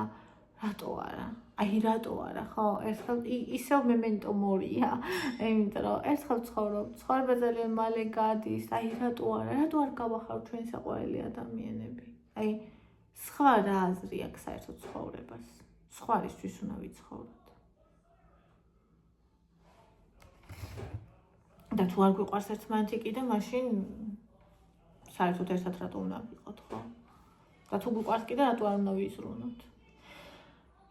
რატო არა აი რატო არა ხო ერთხელ ისევ მემენტო მორია იმიტომ რომ ერთხელ ცხოვრობ ცხოვრება ძალიან მალე გადის აი რატო არ გავახავ ჩვენ საყვარელი ადამიანები აი სხვა რა აზრი აქვს საერთოდ ცხოვრებას სხვარისთვის უნდა ვიცხოვროთ და თუ არ გვიყვარს ერთმანეთი კიდე მაშინ საერთოდ ერთად რატო უნდა ვიყოთ ხო და თუ გვიყვარს კიდე რატო არ უნდა ვიზრუნოთ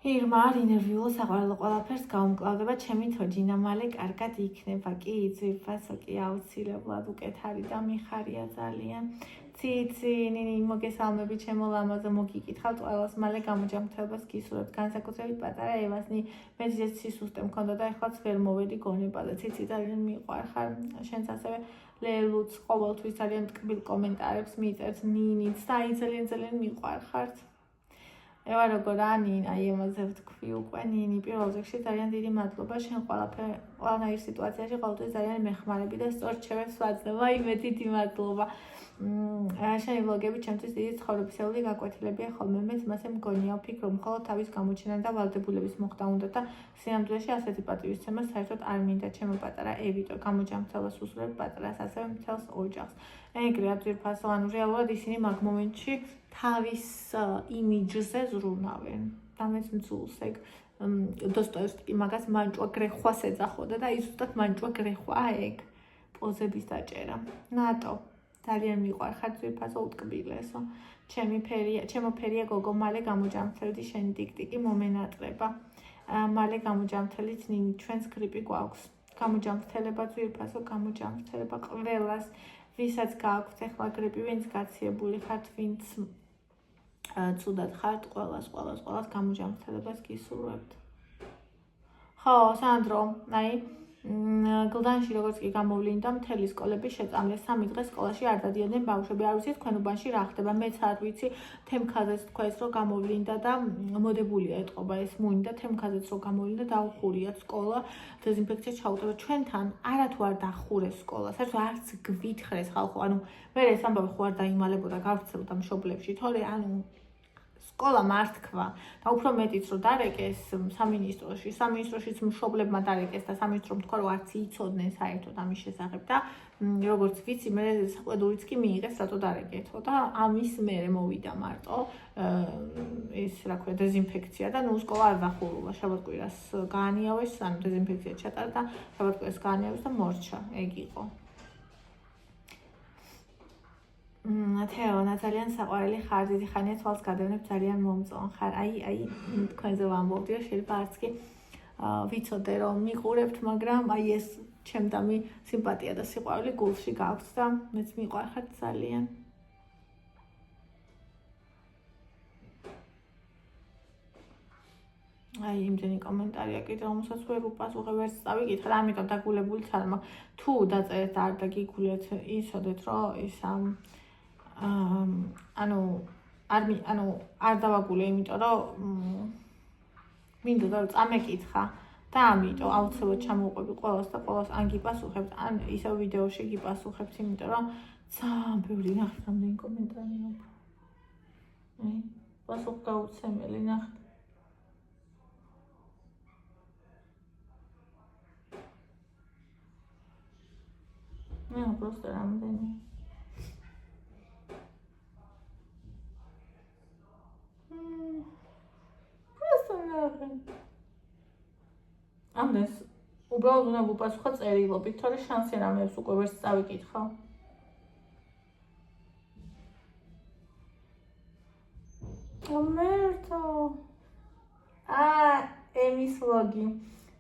ირმა არ ინერვიულო საყვარელო ყველაფერს გაუმკლავდება ჩემი თოჯინა მალე კარგად იქნება კი ძვირფასო კი აუცილებლად უკეთარი და მიხარია ძალიან ციცი ნინი მოგესალმები ჩემო ლამაზო მოგიკითხავთ ყველას მალე გამოჯანმრთელებას გისურვებთ განსაკუთრებით პატარა ევასნი მე ძეს სისუსტე მქონდა და ეხლაც ვერ მოვედი გონებაზე ციცი ძალიან მიყვარხარ შენც ასევე ლელუც ყოველთვის ძალიან ტკბილ კომენტარებს მიწერთ ნინიც და აი ძალიან მიყვარხართ ევა როგორ ანინა იმაზე ვთქვი უკვე ნინი პირველ რიგში ძალიან დიდი მადლობა შენ ყველანაირ სიტუაციაში ყოველთვის ძალიან მეხმარები და სწორ ჩემებს ვაძლევ აიმე დიდი მადლობა შენი ვლოგები ჩემთვის დიდი ცხოვრებისეული გაკვეთილებია ხოლმე მეც მასე მგონია ვფიქრობ მხოლოდ თავის გამოჩენა და ვალდებულების მოხდა უნდა და სინამდვილეში ასეთი პატივისცემა საერთოდ არ მინდა ჩემო პატარა ევიტო გამოჯანმრთელებას უსურვებ პატარას ასევე მთელს ოჯახს ეგრეა ძვირფასო ანუ რეალურად ისინი მაგ მომენტში თავის იმიჯზე ზრუნავენ და მეც მძულს ეგ დოსტოევსკი მაგას მანჭვა გრეხვას ეძახოდა და ის ზუსტად მანჭვა გრეხვა ეგ პოზების დაჭერა ნატო ძალიან მიყვარხარ ძვირფასო უტკბილესო ჩემო ფერია გოგო მალე გამოჯანმრთელდი შენი ტიკტიკი მომენატრება მალე გამოჯანმრთელით ნინი ჩვენს გრიპი გვაქვს გამოჯანმრთელება ძვირფასო გამოჯანმრთელება ყველას ვისაც გააქვთ ახლა გრიპი ვინც გაციებული ხართ ვინც ცუდად ხართ ყველას გამოჯანმრთელებას გისურვებთ ხო სანდრო აი გლდანში როგორც კი გამოვლინდა მთელი სკოლები შეწამლეს 3 დღე სკოლაში არ დადიოდნენ ბავშვები არ ვიცით თქვენ უბანში რა ხდება მეც არ ვიცი თემქაზეც თქვა ეს რომ გამოვლინდა და მოდებულია ეთყობა ეს მუინდა თემქაზეც რომ გამოვლინდა დაუხურიათ სკოლა დეზინფექცია ჩაუტარა ჩვენთან არათუ არ დახურეს სკოლა საერთოდ არც გვითხრეს ხალხო ანუ მე ეს ამბავი ხო არ დაიმალებოდა გავრცელდა მშობლებში თორე ანუ სკოლა მართქვა და უფრო მეტიც რომ დარეკეს სამინისტროშიც მშობლებმა დარეკეს და სამინისტრომ თქვა რომ არც იცოდნენ საერთოდ ამის შესახებ და როგორც ვიცი მე საყვედურიც კი მიიღეს რატო დარეკეთო და ამის მერე მოვიდა მარტო ეს რა ქვია დეზინფექცია და ნუ სკოლა არ დახურულა შაბათ-კვირას გაანიავეს ანუ დეზინფექცია ჩატარა და შაბათ-კვირას გაანიავეს და მორჩა ეგ იყო თეონა ძალიან საყვარელი ხარ დიდი ხანია თვალს გადავნებ ძალიან მომწონ ხარ აი თქვენზე ვამბობდი რომ შეიძლება არც კი ვიცოდე რომ მიყურებთ მაგრამ აი ეს ჩემდამი სიმპათია და სიყვარული გულში გაქვს და მეც მიყვარხარ ძალიან აი იმდენი კომენტარია კიდე რომელსაც ვერ უპასუხებ ვერც წავიკითხე და ამიტომ დაგულებული ხარ მაგრამ თუ დაწერეთ არ დაგიგულეთ იცოდეთ რომ ის ანუ არ დავაგულე იმიტომ რომ მინდოდა რომ წამეკითხა და ამიტომ აუცილებლად ჩამოვყვები ყველას და ყველას ან გიპასუხებთ ან ისევ ვიდეოში გიპასუხებთ იმიტომ რომ ძალიან ბევრი ნახეთ რამდენი კომენტარია უფრო აი პასუხგაუცემელი ნახეთ მე просто რამდენი просто ნახეთ ამდენს უბრალოდ უნდა ვუპასუხო წერილობით თორე შანსი რამეებს უკვე ვერც წავიკითხავ მერტო ემის ვლოგი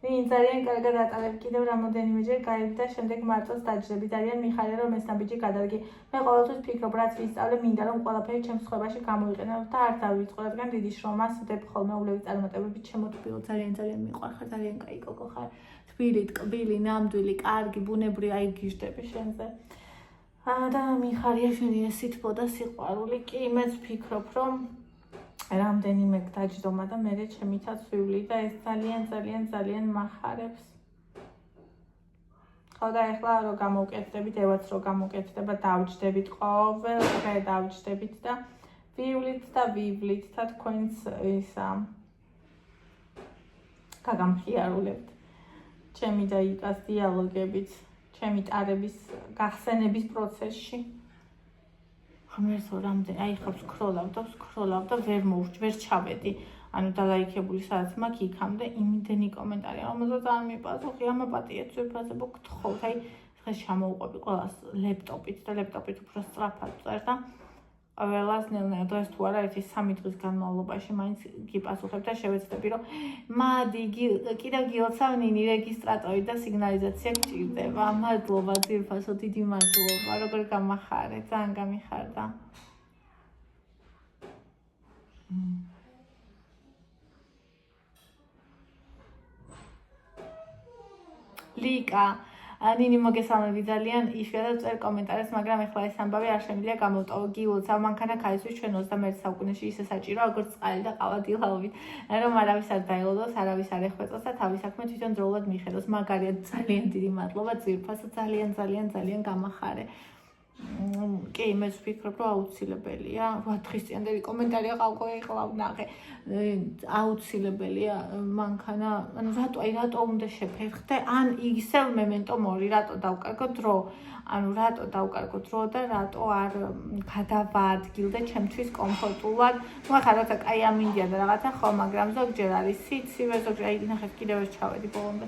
ვინ ძალიან კარგად ატარებ კიდევ რამოდენიმეჯერ გაივიდა და შემდეგ მარტოს დაჯდები ძალიან მიხარია რომ ეს ნაბიჯი გადადგე მე ყოველთვის ფიქრობ რაც ვისწავლე მინდა რომ ყველაფერი ჩემს ხვებაში გამოიყენო და არ დავიწყო რადგან დიდი შრომას ვდებ ხოლმე ულევი წარმატებებით შემოთბილო ძალიან მიყვარხარ ძალიან კაი გოგო ხარ თბილი ტკბილი ნამდვილი კარგი ბუნებრივი აი გიჟდები შენზე და მიხარია შენი ეს სითბო და სიყვარული კი მეც ვფიქრობ რომ რამდენიმე დაჯდომა და მე ჩემითაც ვივლი და ეს ძალიან მახარებს. ხო და ეხლა რომ გამოვკეთდებით, ევაც რომ გამოვკეთდება, დავჯდებით ყოველდღე დავჯდებით და ვივლით და ვივლით და თქვენს ისა გაგამხიარულებთ. ჩემი და იკას დიალოგებით, ჩემი ტარების გახსენების პროცესში. ხმერსო რამდენი აი ხარ სკროლავ და ვერ ჩავედი ანუ დალაიქებული სადაც მაქვს იქამდე იმდენი კომენტარია რომელზეც არ მიპასუხი ამაპატიეთ ზურფასებო გთხოვთ აი დღეს ჩამოვყვები ყველას ლეპტოპით და ლეპტოპით უფრო სწრაფად წერ და ყველას ნელ-ნელა დღეს თუ არა ერთი 3 დღის განმავლობაში მაინც გიპასუხებ და შევეცდები რომ მადი კიდევ გილოცავ ნინი რეგისტრატორი და სიგნალიზაცია გჭირდება მადლობა ზურფასო დიდი მადლობა როგორ გამახარე ძალიან გამიხარდა ლიკა ნინი მოგესალმები ძალიან იშვიათად წერ კომენტარებს მაგრამ ეხლა ეს ამბავი არ შემიძლია გამოვტოვო გილოცავ მანქანა ქაისთვის ჩვენ 21 საუკუნეში ისე საჭირო როგორც წყალი და ყავა დილაობით რომ არავის არ დაელოდოს არავის არ ეხვეწოს და თავის საქმე თვითონ დროულად მიხედოს მაგარია ძალიან დიდი მადლობა ზირფასო ძალიან გამახარე კი მე ვფიქრობ რომ აუცილებელია 8 დღის წინანდელი კომენტარია ყავყო ეხლა ვნახე აუცილებელია მანქანა ანუ რატო უნდა შეფერხდე ან ისევ მემენტო მორი რატო დავკარგო დრო ანუ რატო დავკარგო დრო და რატო არ გადავაადგილდე ჩემთვის კომფორტულად მოახარ რათა კაი ამინდია და რაღაცა ხო მაგრამ ზოგჯერ არის სიცივე ზოგჯერ აი ნახეთ კიდევ ვერ ჩავედი ბოლომდე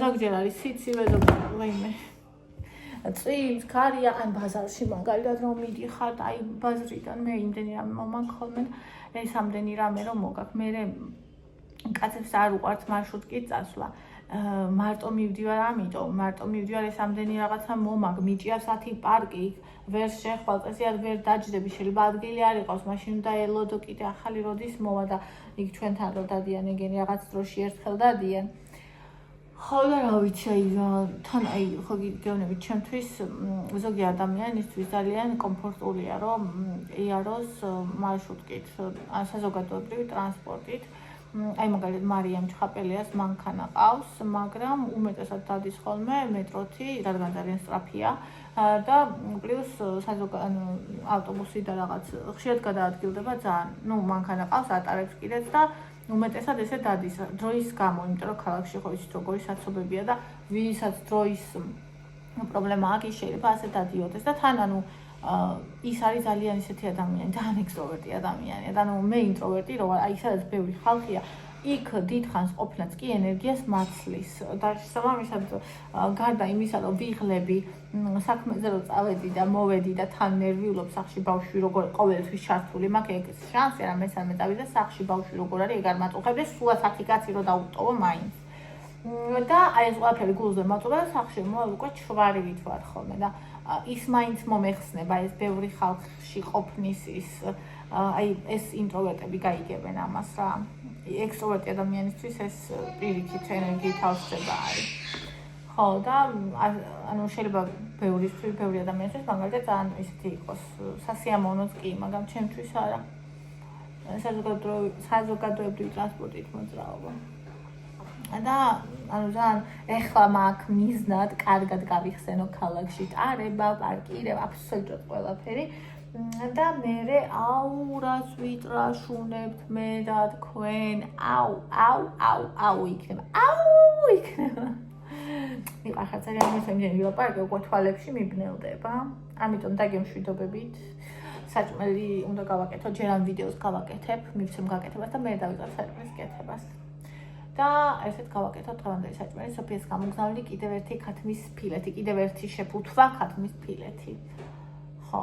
ზოგჯერ არის სიცივე ზოგჯერ ვაიმე წილს ქარია ან ბაზარში მაგალითად რომ მიდიხარ აი ბაზრიდან მე იმდენი რამე მომაქვს ხოლმე ეს ამდენი რამე რომ მოგაქვს მე კაცებს არ უყვართ მარშრუტკით წასვლა მარტო მივდივარ ამიტომ მარტო მივდივარ ეს ამდენი რაღაცა მომაგ მიჭიავს 10 პარკი ვერ შეხვალ წესიად ვერ დაჯდები შეიძლება ადგილი არ იყოს მაშინ უნდა ელოდო კიდე ახალი როდის მოვა და იქ ჩვენთან რო დადიან ეგენი რაღაც დროში ერთხელ დადიან ხო და რა ვიცი აი თან აი ხო გიგევნებით ჩემთვის ზოგი ადამიანისთვის ძალიან კომფორტულია რომ იაროს მარშრუტკით საზოგადოებრივი ტრანსპორტით აი მაგალითად მარიამ ჩხაპელიას მანქანა ყავს მაგრამ უმეტესად დადის ხოლმე მეტროთი რადგან ძალიან სწრაფია და პლუს ავტობუსი და რაღაც ხშირად გადაადგილდება ძალიან ნუ მანქანა ყავს ატარებს კიდეც და უმეტესად ესე დადის დროის გამო, იმიტომ რომ ქალაქში ხო იცით როგორი საცობებია და ვისაც დროის პრობლემა აქვს, შეიძლება ასე დადიოდეს და თან ანუ ის არის ძალიან ისეთი ადამიანი, ძალიან ექსტროვერტი ადამიანია. და ანუ მე ინტროვერტი რო ვარ, აი სადაც ბევრი ხალხია, იქ დიდხანს ყოფნაც კი ენერგიას მაცლის. და შესაბამისად გარდა იმისა, რომ ვიღლები საქმეზე რომ წავედი და მოვედი და თან ნერვიულობ სახში ბავშვი როგორ ყოველთვის ჩართული მაქვს ეგ შანსი რა მესამე წავიდა სახში ბავშვი როგორ არის ეგ არ მაწუხებდა სულაც 10 კაცი რო დაუტოვო მაინც და აი ეს ყველაფერი გულზე მაწუხდა და სახში მოვალ უკვე ჩვარივით ვარ ხოლმე და ის მაინც მომეხსნება ეს ბევრი ხალხში ყოფნის ის აი ეს ინტროვერტები გაიგებენ ამას რა ექსტროვერტი ადამიანისთვის ეს პირიქით ენერგიით ავსება არის ხო და ანუ შეიძლება ბევრი ადამიანისთვის მაგალითად ძალიან ისეთი იყოს სასიამოვნოც კი მაგრამ ჩემთვის არა საზოგადოებრივი ტრანსპორტით მოძრაობა და ანუ ძალიან ეხლა მაქვს მიზნად კარგად გავიხსენო ქალაქში ტარება, პარკირება, აბსოლუტურად ყველაფერი და მე აურას ვიტრაშუნებთ მე და თქვენ აუ იქნება მიყარხარ ძალიან მესამე პარკი უკვე თვალებში მიბნელდება ამიტომ დაგემშვიდობებით საჭმელი უნდა გავაკეთო ჯერ ამ ვიდეოს გავაკეთებ მივცემ გაკეთებას და მე დავიწყებ საჭმელის კეთებას და ესეთ გავაკეთო დღევანდელი საჭმელი სოფიას გამოგზავნილი კიდევ ერთი ქათმის ფილეთი კიდევ ერთი შეფუთვა ქათმის ფილეთი ხო